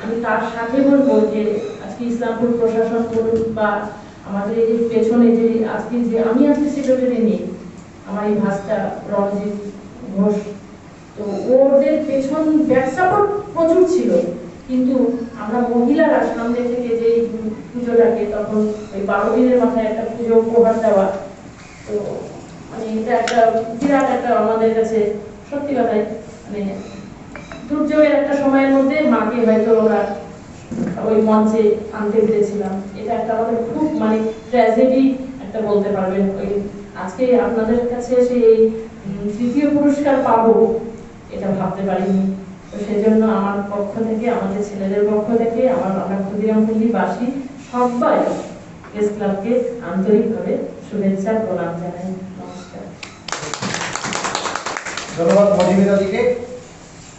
S10: আমি তার সাথে বলবো যে আজকে ইসলামপুর প্রশাসন বলুন বা আমাদের এই যে পেছনে যে আজকে যে আমি আজকে সেক্রেটারি নেই, আমার এই ভাষটা রণজিৎ ঘোষ, তো ওদের পেছন ব্যাক সাপোর্ট প্রচুর ছিল। কিন্তু আমরা মহিলারা সামনে থেকে যে পুজোটাকে তখন ওই 12 দিনের মাথায় একটা পুজো উপহার দেওয়া, তো মানে এটা একটা বিরাট একটা আমাদের কাছে সত্যি কথাই মানে দুর্যোগের একটা সময়ের মধ্যে মাকে হয়তো আমরা ওই মঞ্চে আনতে পেরেছিলাম। এটা একটা আমাদের খুব মানে ট্র্যাজেডি একটা বলতে পারবেন। ওই আজকে আপনাদের কাছে সেই তৃতীয় পুরস্কার পাবো এটা ভাবতে পারিনি। তো সেজন্য আমার পক্ষ থেকে, আমাদের ছেলেদের পক্ষ থেকে, আমরা ক্ষুদিরামপল্লীবাসী সবাই প্রেস ক্লাবকে আন্তরিকভাবে শুভেচ্ছা প্রণাম জানাই। নমস্কার।
S2: ধন্যবাদ মধুমিতাদিকে।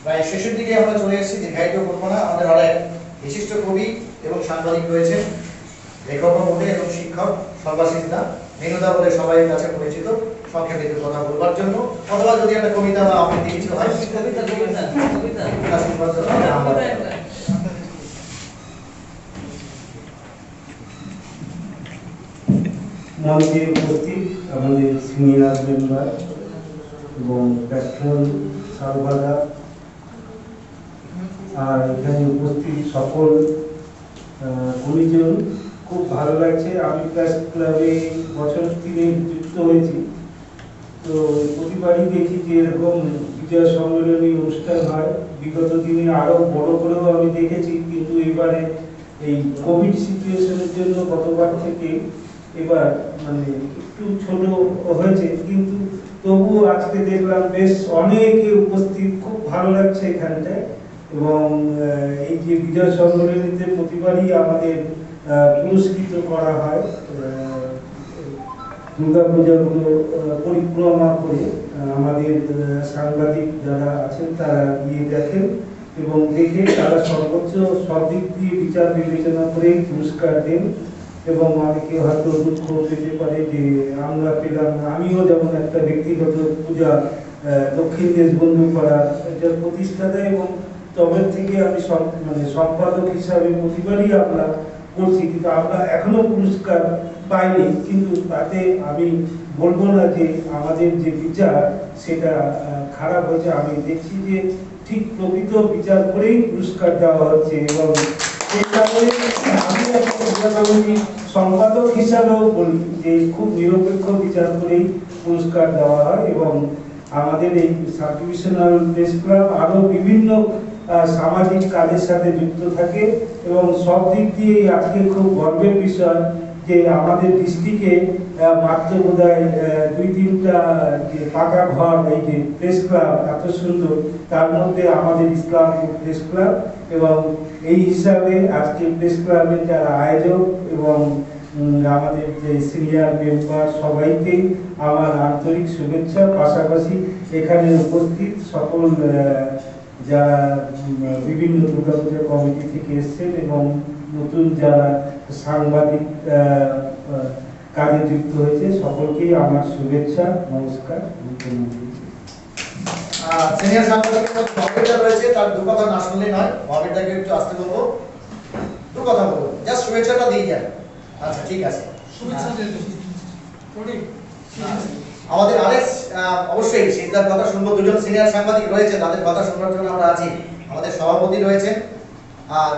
S2: প্রায় শেষের দিকে আমরা চলে এসেছি, দীর্ঘায়িত করবো না। আমাদের আরো এক বিশিষ্ট কবি এবং সাংবাদিক রয়েছেন, লেখক বটে এবং শিক্ষক সর্বাশিস দা, মেনুদা বলে সবাই কাছে পরিচিত। সংক্ষেপে একটু কথা বলবার জন্য, অথবা যদি একটা কবিতা বা আবৃত্তি কিছু হয়,
S3: মঞ্চে উপস্থিত আমাদের সিনিয়র মেম্বার এবং প্যাট্রন সালভাদা, আর এখানে উপস্থিত সকল গুণীজন, খুব ভালো লাগছে। আমি প্রেস ক্লাবে বছর 3 যুক্ত হয়েছি, তো প্রতিবারই দেখি যে এরকম বিজয় সম্মেলনী অনুষ্ঠান হয়। বিগত দিনে আরো বড় করেও আমি দেখেছি, কিন্তু এবারে এই কোভিড সিচুয়েশনের জন্য গতবার থেকে এবার মানে একটু ছোট হয়েছে, কিন্তু তবুও আজকে দেখলাম বেশ অনেকে উপস্থিত, খুব ভালো লাগছে এখানটায়। এবং এই যে বিজয় সম্মেলনীতে প্রতিবারই আমাদের পুরস্কৃত করা হয় দুর্গা পূজাগুলো পরিক্রমা করে। আমাদের সাংবাদিক যারা আছেন তারা গিয়ে দেখেন এবং দেখে তারা সর্বোচ্চ সব দিক দিয়ে বিচার বিবেচনা করে পুরস্কার দেন। এবং অনেকে হয়তো দুঃখ পেতে পারে যে আমরা পেলাম না। আমিও যেমন একটা ব্যক্তিগত পূজা দক্ষিণ দেশ বন্ধু করা এটা প্রতিষ্ঠাতা এবং তবে থেকে আমি মানে সম্পাদক হিসাবে প্রতিবারই আমরা করছি, কিন্তু আমরা এখনো পুরস্কার পাইনি। কিন্তু তাতে আমি বলবো না যে আমাদের যে বিচার সেটা খারাপ হয়েছে। আমি দেখছি যে ঠিক প্রকৃত বিচার করেই পুরস্কার দেওয়া হচ্ছে এবং আমি একটা সম্পাদক হিসাবেও বলি যে খুব নিরপেক্ষ বিচার করেই পুরস্কার দেওয়া হয়। এবং আমাদের এই সাব ডিভিশনাল প্রেস ক্লাব আরো বিভিন্ন সামাজিক কাজের সাথে যুক্ত থাকে এবং সব দিক দিয়ে আজকে খুব গর্বের বিষয় যে আমাদের ডিস্ট্রিক্টে মাত্র বোধহয় 2-3টা যে পাকা ঘর, এই যে প্রেস ক্লাব এত সুন্দর, তার মধ্যে আমাদের ইসলামপুর প্রেস ক্লাব। এবং এই হিসাবে আজকে প্রেস ক্লাবের যারা আয়োজক এবং আমাদের যে সিনিয়র মেম্বার সবাইকেই আমার আন্তরিক শুভেচ্ছা। পাশাপাশি এখানে উপস্থিত সকল যারা বিভিন্ন দুর্গাপূজা কমিটি থেকে এসেছেন এবং নতুন যারা সাংবাদিক কাজে যুক্ত হয়েছে সকলকেই আমার শুভেচ্ছা, নমস্কার।
S2: সিনিয়র সাংবাদিক মহাবীরদা রয়েছে, তার দু কথা না শুনলে নয়। মহাবীরদাকে একটু আসতে বলবো, দু কথা বলবো, জাস্ট শুভেচ্ছাটা দিয়ে যান। আচ্ছা ঠিক আছে, শুভেচ্ছা আমাদের আরেস অবশ্যই সিদ্ধার কথা শুনবো। দুজন সিনিয়র সাংবাদিক রয়েছে, তাদের কথা শোনার জন্য আমরা আছি। আমাদের সভাপতি রয়েছেন, আর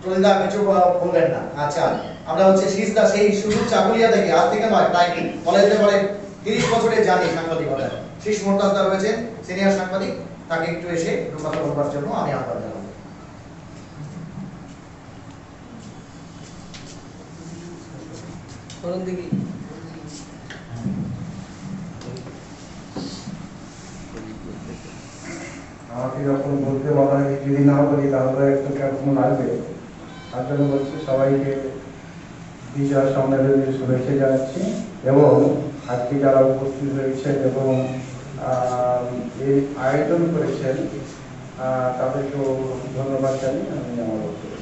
S2: প্রতিদা কিছু বলবেন না। আচ্ছা, আমরা হচ্ছে শীষদা সেই শুরু চাকুলিয়া থেকে, আজ থেকে নয়, প্রায় কলেজে পরে 30 বছরে জানি সাংবাদিকতা। শীষ মোর্তাজদা রয়েছেন সিনিয়র সাংবাদিক, তাকে একটু এসে দু কথা বলবার জন্য আমি আহ্বান জানাবো।
S3: আমাকে যখন বলতে বলা হয় যদি না বলি তাহলে একটু কেমন লাগবে, তার জন্য বলছি সবাইকে বিজয় সম্মেলনের শুভেচ্ছা জানাচ্ছি। এবং আজকে যারা উপস্থিত হয়েছেন এবং এই আয়োজন করেছেন তাদেরকেও ধন্যবাদ জানিয়ে আমি আমার বক্তব্য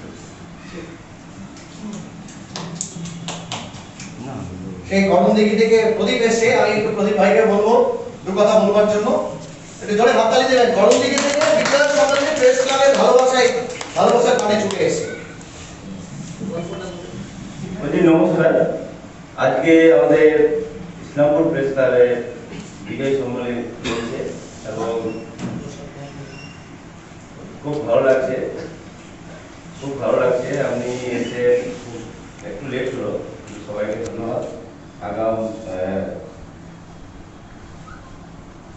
S2: সেই গরমদিঘি থেকে প্রদীপ এসছে, আমি একটু প্রদীপ ভাইকে বলবো দু কথা বলবার জন্য, একটু জোরে হাততালি দেবেন। গরমদিঘি থেকে বিজয়া সম্মেলনী প্রেস ক্লাবের ভালোবাসার কানে ছুটে এসছে।
S11: নমস্কার, আজকে আমাদের ইসলামপুর প্রেস ক্লাবে বিজয় সম্মেলন চলছে এবং খুব ভালো লাগছে, আপনি এসে একটু লেট হলো, সবাইকে ধন্যবাদ। আগাম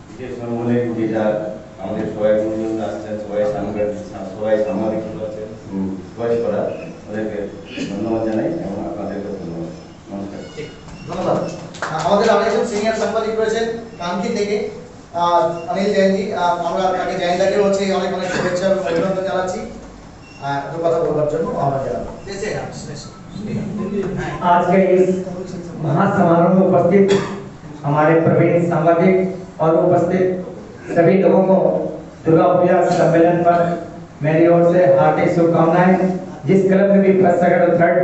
S11: বিজয় সম্মেলন যেটা আমাদের সবাই বন্ধুজন আসছেন, সবাই সাংবাদিক আছেন, বয়স করা ওদেরকে ধন্যবাদ জানাই এবং আপনাদেরকে ধন্যবাদ। নমস্কার।
S2: ধন্যবাদ। আমাদের আরেকজন সিনিয়র সাংবাদিক রয়েছেন কান্তি থেকে, অনিল জৈনজি, আমরা তাকে জয়ন্তাকে হচ্ছে অনেক শুভেচ্ছা এবং অভিনন্দন জানাচ্ছি দু কথা বলবার জন্য। আমরা জানাবো
S12: आज के इस महासमारोह में उपस्थित हमारे प्रवीण सांबादिक और उपस्थित सभी लोगों को दुर्गा पूजा सम्मेलन पर मेरी ओर से हार्दिक शुभकामनाएं। जिस क्लब में भी फर्स्ट सेकंड और थर्ड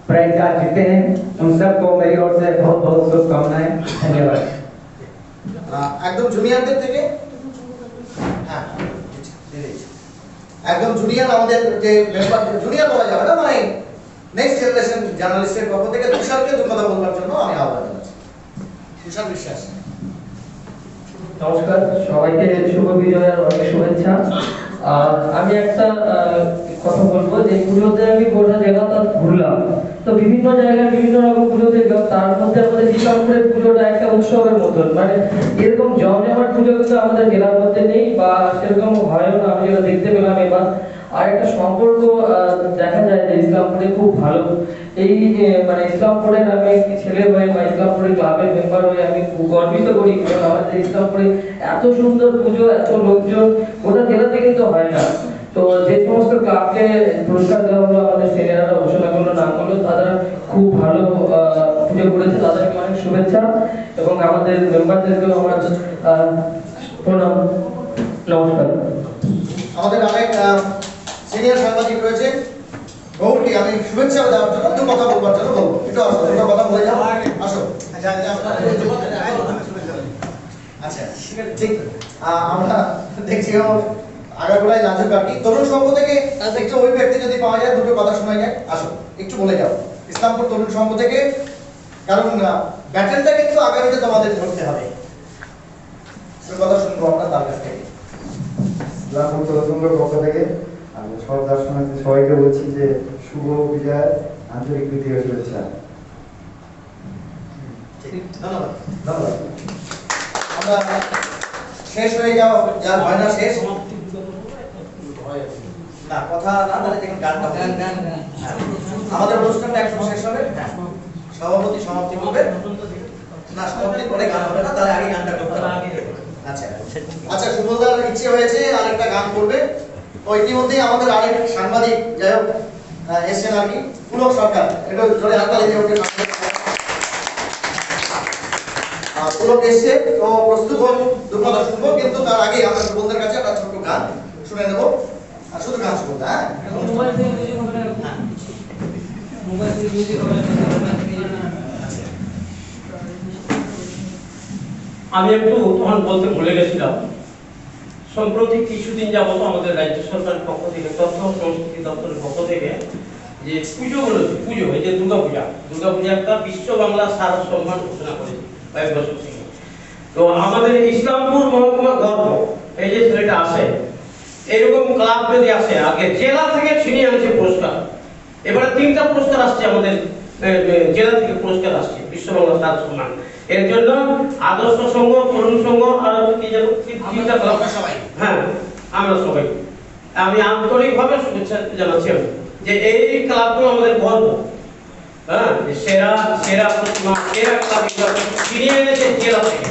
S12: प्राइज आज जीते हैं उन सबको मेरी ओर से बहुत बहुत शुभकामनाएं। धन्यवाद।
S2: একদম জুনিয়রদের থেকে, হ্যাঁ একদম জুনিয়র আমাদের যে জুনিয়র বলা যাবে না, মানে নেক্সট জেনারেশন জার্নালিস্টের পক্ষ থেকে তুষারকে দু কথা বলবার জন্য আমি আহ্বান জানাচ্ছি। তুষার বিশ্বাস।
S13: নমস্কার, সবাইকে শুভ বিজয়ের অনেক শুভেচ্ছা। আমি একটা কথা বলবো যে পুজোতে আমি গোটা জেলাটা ঘুরলাম, তো বিভিন্ন জায়গায় বিভিন্ন রকম পুজো দেখলাম। তার মধ্যে আমাদের ইসলামপুরের পুজোটা একটা উৎসবের মতন, মানে এরকম জমজমাট পুজো কিন্তু আমাদের জেলার মধ্যে নেই বা সেরকম হয়ও না। আমি যেটা দেখতে পেলাম এবার, আর একটা সম্পর্ক দেখা যায় যে ইসলামপুরে খুব ভালো। এই মানে ইসলামপুরের আমি একটি ছেলে হয়ে বা ইসলামপুরের ক্লাবের মেম্বার হয়ে আমি খুব গর্বিত করি, কারণ আমাদের ইসলামপুরে এত সুন্দর পুজো, এত লোকজন গোটা জেলাতে কিন্তু হয় না। তো যে সমস্ত ক্লাবকে পুরস্কার দেওয়া হলো, আমাদের সিনিয়ররা ঘোষণাগুলো নাম হলো, তারা খুব ভালো পুজো করেছে, তাদেরকে অনেক শুভেচ্ছা এবং আমাদের মেম্বারদেরকেও আমার প্রণাম। নমস্কার।
S2: আমাদের অনেক সিনিয়র সাংবাদিক রয়েছে, গৌরকে আমি শুভেচ্ছা দেওয়ার জন্য দু কথা বলবার জন্য বলবো। একটু আসো, দুটো কথা বলে যাও, আসো। আচ্ছা ঠিক, আমরা দেখছি আগারগোড়ায় লাঞ্চের পার্টি তরুণ সংঘ থেকে একটু ওই ব্যক্তি যদি পাওয়া যায়, দুটো কথা শোনা যায়, আসো একটু বলে যাও ইসলামপুর তরুণ সংঘ থেকে, কারণ ব্যাটেলটা কিন্তু আগামীতে তোমাদের ধরতে হবে। কথা শুনবো আমরা তার কাছ থেকে।
S14: ইসলামপুর তরুণ সংঘের পক্ষ থেকে আমি সব দর্শনার্থী সবাইকে বলছি যে শুভ বিজয়, আন্তরিক বিজয় শুভেচ্ছা।
S2: ধন্যবাদ ধন্যবাদ। আমরা শেষ হয়ে যাও, যার হয় না শেষ না কথা না, তাহলে দেখুন গানটা আমাদের অনুষ্ঠানটা একদম শেষ হবে। হ্যাঁ, সভাপতি সমাপ্তি করবে না, সমাপ্তি করে গান হবে না, তাহলে আগে গানটা করতে হবে। আচ্ছা আচ্ছা, সুমলদার ইচ্ছে হয়েছে আরেকটা গান করবে। তো ইতিমধ্যেই আমাদের আরেক সাংবাদিক যাই হোক এসছেন আর কি, পুলক সরকার, একটু জোরে হাততালি দিয়ে ওকে পুলক এসছে। তো প্রস্তুত হন, দু কথা শুনবো, কিন্তু তার আগে আমরা সুমলদার কাছে একটা ছোট্ট গান শুনে নেবো, আর শুধু গান শুনবো। হ্যাঁ,
S6: আমি একটু তখন বলতে ভুলে গেছিলাম, সম্প্রতি কিছুদিন যাবত আমাদের রাজ্য সরকারের পক্ষ থেকে, তথ্য সংস্কৃতি দপ্তরের পক্ষ থেকে যে পুজোগুলো, পুজো এই যে দুর্গাপূজা একটা বিশ্ব বাংলা সারা সম্মান ঘোষণা করেছে কয়েক বছর থেকে। তো আমাদের ইসলামপুর মহকুমা গর্ব, এই যে ছেলেটা আসে, এরকম ক্লাব যদি আসে, আগে জেলা থেকে ছিনিয়ে আনছে পুরস্কার, এবারে 3টা পুরস্কার আসছে আমাদের জেলা থেকে, পুরস্কার আসছে বিশ্ব বাংলা সারা সম্মান। এর জন্য আদর্শ সংঘ, তরুণ সংঘ আর কি যেন 3টা ক্লাব, হ্যাঁ আমরা সবাই আমি আন্তরিকভাবে শুভেচ্ছা জানাচ্ছি যে এই ক্লাবগুলো আমাদের গর্ব। হ্যাঁ, সেরা সেরা প্রতিমা, সেরা ক্লাব ছিনিয়ে এনেছে জেলা থেকে।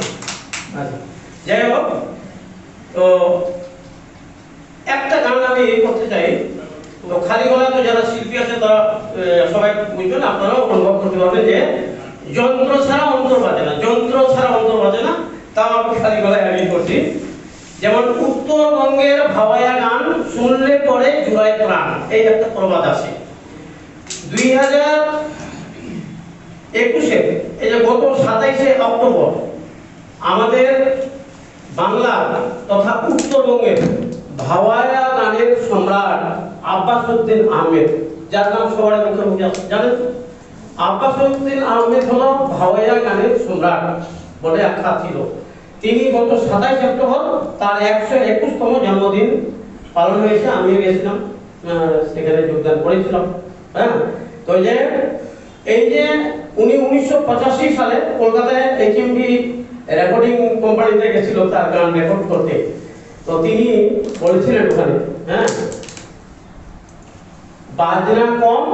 S6: যাই হোক, তো একটা গান আমি করতে চাই। তো খালি গলা তো যারা শিল্পী আছে তারা সবাই বুঝবেন, আপনারাও অনুভব করতে পারবেন যে যন্ত্র ছাড়া অন্তর বাজে না, যন্ত্র ছাড়া অন্তর বাজে না। তাও আমি খালি গলায় আমি করছি। যেমন উত্তরবঙ্গের ভাওয়াইয়া গান শুনলে পরে জুড়ায় প্রাণ, এই একটা প্রবাদ আছে। 2021-এ এই যে গত 27শে অক্টোবর আমাদের বাংলা তথা উত্তরবঙ্গের ভাওয়াইয়া গানের সম্রাট আব্বাস উদ্দিন আহমেদ, যার নাম সবার মুখে মুখে জানেন, আব্বাস উদ্দিন আহমেদ হলো ভাওয়াইয়া গানের সম্রাট বলে আখ্যা ছিল। তিনি গত 27 অক্টোবর তার 121তম জন্মদিন পালন হয়েছে। আমিও গেছিলাম, সেখানে যোগদান করেছিলাম। হ্যাঁ, তো এই যে উনি 1985 সালে কলকাতায় এইচএমভি রেকর্ডিং কোম্পানিতে গেছিল তার গান রেকর্ড করতে। তো তিনি বলেছিলেন ওখানে, হ্যাঁ, বাজনা কম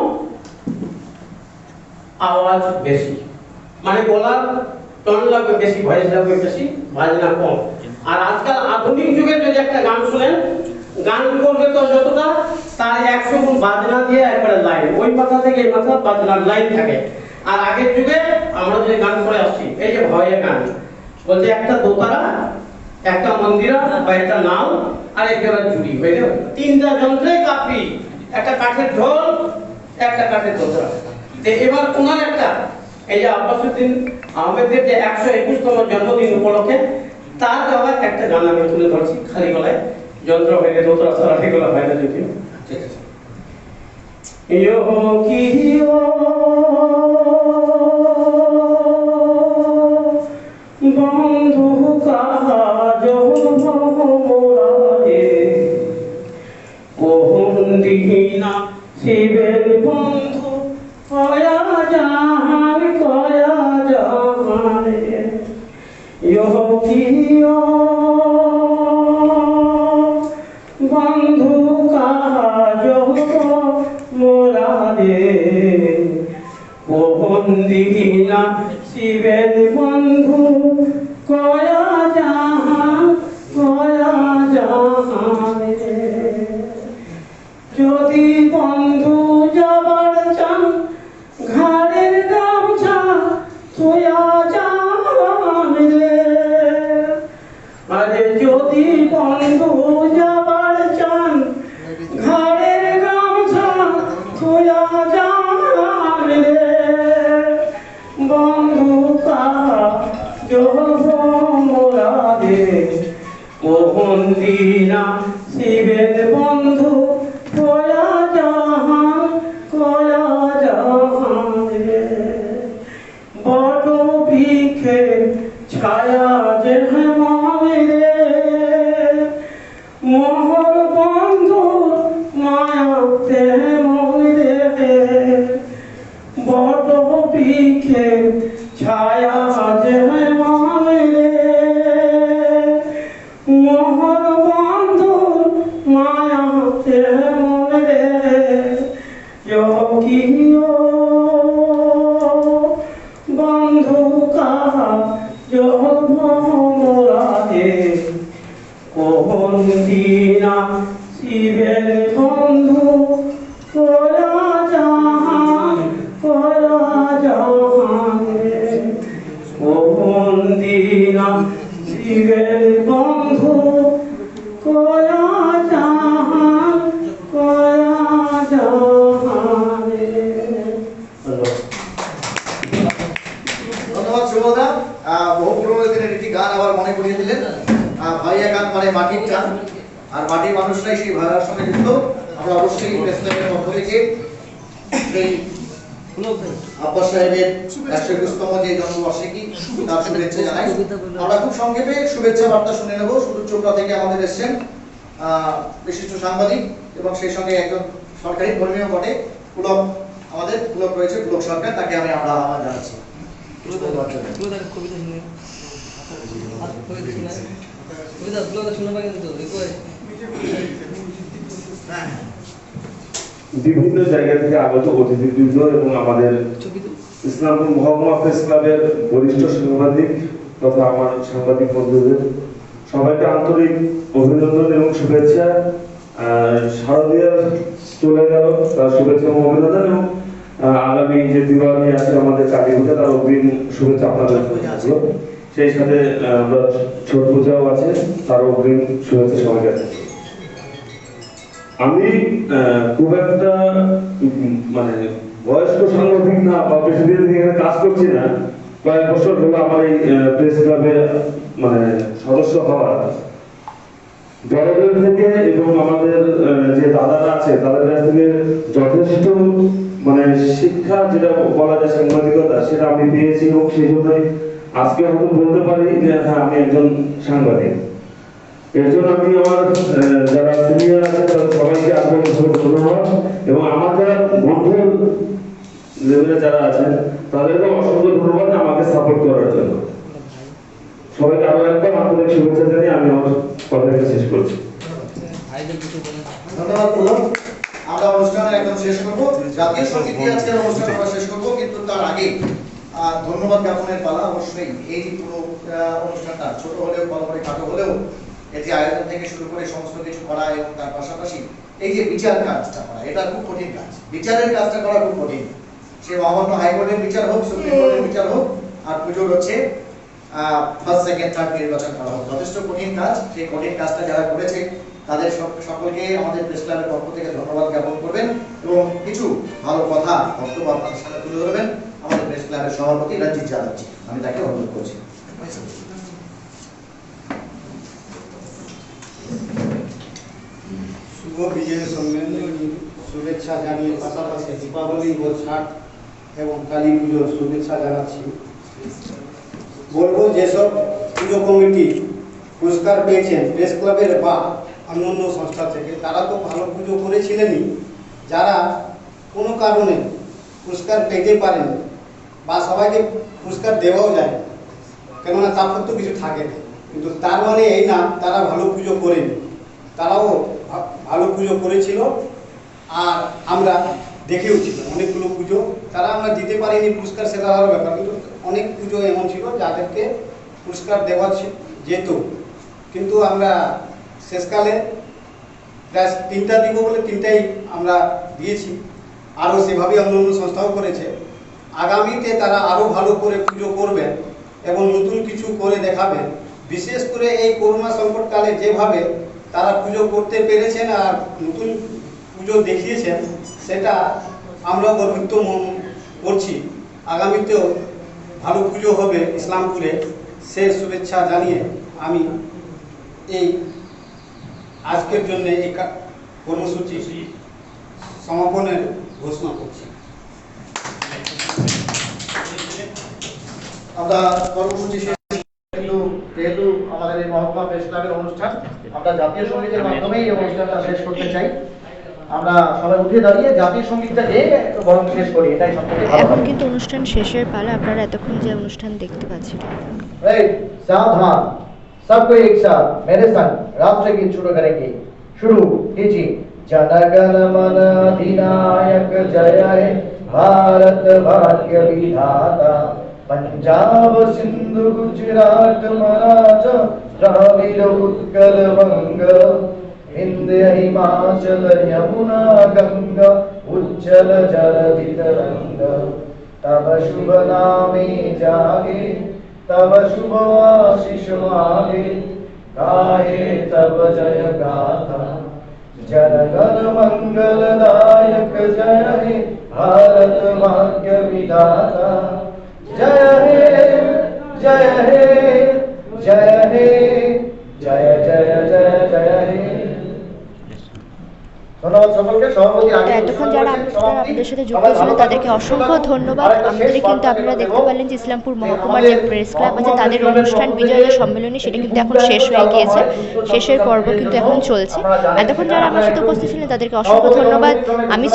S6: আওয়াজ বেশি, মানে গলার টন লাগবে বেশি, ভয়েস লাগবে বেশি, বাজনা কম। আর আজকাল আধুনিক যুগে যদি একটা গান শুনেন, গান করবে তো যতটা, তার 100 গুণ বাজনা দিয়ে একবারে লাইন, ওই মাথা থেকে এই মাথা বাজনার লাইন থাকে। আর আগের যুগে আমরা যে গান করে আসছি, এই যে ভয়ে গান বলতে একটা দোতারা, একটা মন্দিরা বা একটা নাও আর একটা জুড়ি হয়ে গেল, 3টা যন্ত্রে কাপি, একটা কাঠের ঢোল, একটা কাঠের দোতারা। এবার ওনার একটা এই যে আব্বাস উদ্দিন আহমেদের যে 121তম জন্মদিন উপলক্ষে তার গাওয়া একটা গান আমি তুলে ধরছি, খালি গলায়, যন্ত্র হয়ে দোতরা সারা এগুলো হয় না যদিও। ঠিক আছে। ইয়ো কি বন্ধু কাজ মোরারে কোন দিনা শিবের বন্ধু কয়া জাহান কয়া জাহানে ইয়ো কিও বন্ধু কাজ মোরারে কোন দিনা শিবের বন্ধু কয়া জাহান যদি বন্ধু যাবার চান ঘাড়ের গামছা থুয়া যান রে, আরে যদি বন্ধু যাবার চান ঘাড়ের গামছা থুয়া যান রে, বন্ধু কাজ মোরারে কোন দিনা শিবের বন্ধু কয়া জাহান রে, বড় বৃক্ষে ছায়া যে রে, মোহর বন্ধু মায়াতে রে, বড় বৃক্ষে ছায়া যে রে, মোহর বন্ধু মায়াতে রে, কিও বন্ধু কাজ মোরারে কোন দিনা শিবের বন্ধু কয়া জাহান রে, কোন দিনা শিবের বন্ধু কয়া জাহান রে।
S2: ধন্যবাদ শুভদা। বহু পুরোনো দিনের একটি গান আবার মনে করিয়ে দিলেন। ভাইয়া গান মানে মাটির টান, আর মাটির মানুষরাই সেই ভাইয়ার সঙ্গে যুক্ত। আমরা অবশ্যই প্রেস ক্লাবের পক্ষ থেকে সেই আব্বাস সাহেবের 121তম যে জন্মবার্ষিকী তার শুভেচ্ছা জানাই। আমরা খুব সংক্ষেপে শুভেচ্ছা বার্তা শুনে নেব। সুদূর চোপড়া থেকে আমাদের এসেছেন বিশিষ্ট সাংবাদিক এবং সেই সঙ্গে একজন সরকারি কর্মীও বটে, পুলক, আমাদের পুলক রয়েছে, পুলক সরকার, তাকে আমি আমরা আহ্বান জানাচ্ছি।
S15: বিভিন্ন জায়গা থেকে আগত অতিথিবৃন্দ এবং আমাদের ইসলামপুর মহকুমা প্রেস ক্লাবের বরিষ্ঠ সাংবাদিক তথা আমার সাংবাদিক বন্ধুদের সবাইকে আন্তরিক অভিনন্দন এবং শুভেচ্ছা। শারদীয়ার চলে গেল, তার শুভেচ্ছা এবং অভিনন্দন, এবং আগামী যে দিওয়ালি আছে আমাদের কালী পূজা, তার অগ্রিম শুভেচ্ছা আপনাদের। সেই সাথে আমরা ছট পূজাও আছে, তার অগ্রিম শুভেচ্ছা সবাইকে। আমি খুব একটা মানে বয়স্ক সাংবাদিক না বা বেশি দিন থেকে এখানে কাজ করছি না, কয়েক বছর হলো আমার এই প্রেস ক্লাবে মানে সদস্য হওয়া, বড়দের থেকে এবং আমাদের যে দাদারা আছে তাদের কাছ থেকে যথেষ্ট মানে শিক্ষা যেটা বলা যায় সাংবাদিকতা, সেটা আমি পেয়েছি এবং সেই জন্যই আজকে হয়তো বলতে পারি যে হ্যাঁ আমি একজন সাংবাদিক। এর জন্য আমি আমার যারা সিনিয়র আছে তাদের সবাইকে ধন্যবাদ এবং আমার যারা বন্ধু লেভেলে যারা আছেন তাদেরকে অসংখ্য ধন্যবাদ আমাকে সাপোর্ট করার জন্য। সবাইকে আরো একবার আন্তরিক শুভেচ্ছা জানিয়ে আমি আমার কথাকে শেষ করছি।
S2: ধন্যবাদ পুলক। আমরা অনুষ্ঠানের একদম শেষ করবো, জাতীয় সঙ্গীত দিয়ে আজকের অনুষ্ঠান আমরা শেষ করবো, কিন্তু তার আগে ধন্যবাদ জ্ঞাপনের পালা। অবশ্যই এই পুরো অনুষ্ঠানটা ছোট হলেও বড় খাটো হলেও এই যে আয়োজন থেকে শুরু করে সমস্ত কিছু করা এবং তার পাশাপাশি এই যে বিচার কাজটা করা, এটা খুব কঠিন কাজ। বিচারের কাজটা করা খুব কঠিন, সে মহামান্য হাইকোর্টের বিচার হোক, সুপ্রিম কোর্টের বিচার হোক, আর পুজোর হচ্ছে ফার্স্ট সেকেন্ড থার্ড নির্বাচন করা হোক, যথেষ্ট কঠিন কাজ। সেই কঠিন কাজটা যারা করেছে তাদের সকলকে আমাদের প্রেস ক্লাবের পক্ষ থেকে ধন্যবাদ জ্ঞাপন করবেন এবং কিছু ভালো কথা বক্তব্য আপনাদের সামনে তুলে ধরবেন আমাদের প্রেস ক্লাবের সভাপতি রঞ্জিত যাদবজি। আমি তাকে অনুরোধ করছি।
S16: শুভ বিজয় সম্মেলনের শুভেচ্ছা জানিয়ে পাশাপাশি দীপাবলি ও ছাট এবং কালী পুজোর শুভেচ্ছা জানাচ্ছি। বলবো যেসব পুজো কমিটি পুরস্কার পেয়েছেন প্রেস ক্লাবের বা অন্যান্য সংস্থা থেকে, তারা তো ভালো পুজো করেছিলেনই। যারা কোনো কারণে পুরস্কার পেতে পারেন বা সবাইকে পুরস্কার দেওয়াও যায়, কেননা তারপর তো কিছু থাকে না, কিন্তু তার মানে এই না তারা ভালো পুজো করেনি। তারাও ভালো পুজো করেছিল আর আমরা দেখেও ছিল অনেকগুলো পুজো। তারা আমরা দিতে পারিনি পুরস্কার, সেটা আলাদা ব্যাপার, কিন্তু অনেক পুজো এমন ছিল যাদেরকে পুরস্কার দেওয়া যেত, কিন্তু আমরা শেষকালে প্রায় 3টা দিব বলে 3টাই আমরা দিয়েছি। আরও সেভাবে অন্যান্য সংস্থাও করেছে। আগামীতে তারা আরও ভালো করে পুজো করবেন এবং নতুন কিছু করে দেখাবেন। বিশেষ করে এই করোনা সংকটকালে যেভাবে তারা পুজো করতে পেরেছেন আর নতুন পুজো দেখিয়েছেন, সেটা আমরা গর্বিত মন করছি। আগামীতেও ভালো পুজো হবে ইসলামপুরে, সে শুভেচ্ছা জানিয়ে আমি এই আজকের জন্য এই কর্মসূচি সমাপনের ঘোষণা করছি।
S2: আমরা কর্মসূচি শেষ, কিন্তু যেহেতু আমাদের এই মহকুমা প্রেস ক্লাবের অনুষ্ঠান, আমরা জাতীয় সঙ্গীতের মাধ্যমেই এই অনুষ্ঠানটা শেষ করতে চাই। আমরা সবাই উঠে দাঁড়িয়ে জাতীয় সঙ্গীতটা গেয়ে বরং শেষ করি, এটাই সবথেকে ভালো।
S1: এখন কিন্তু অনুষ্ঠান শেষের পালা। আপনারা এতক্ষণ যে অনুষ্ঠান দেখতে পাচ্ছেন,
S2: सावधान, सबको एक साथ मेरे संग राष्ट्र गीत शुरू करेंगे। शुरू कीजिए। जनगण मन अधिनायक जय हे भारत भाग्य विधाता, पंजाब सिंधु गुजरात मराठा द्राविड़ उत्कल बंग, विंध्य हिमाचल यमुना गंगा उज्जल जलधि तरंग, तब शुभ नामे जागे तब शुभ आशीष मागे, गाहे तब जय गाथा जनगण मंगलदायक जय हे भारत भाग्य विधाता, जय हे जय हे जय हे जय जय जय जय हे। ধন্যবাদ সকলকে। সভাপতি
S1: এতক্ষণ যারা আপনাদের সাথে যুক্ত ছিলেন তাদেরকে অসংখ্য ধন্যবাদ। আমাদের কিন্তু আপনারা দেখতে পারলেন যে ইসলামপুর মহকুমার যে প্রেস ক্লাব আছে তাদের অনুষ্ঠান বিজয় সম্মেলনী, সেটা কিন্তু এখন শেষ হয়ে গিয়েছে। শেষের পর্ব কিন্তু এখন চলছে। এতক্ষণ যারা আমার সাথে উপস্থিত ছিলেন তাদেরকে অসংখ্য ধন্যবাদ। আমি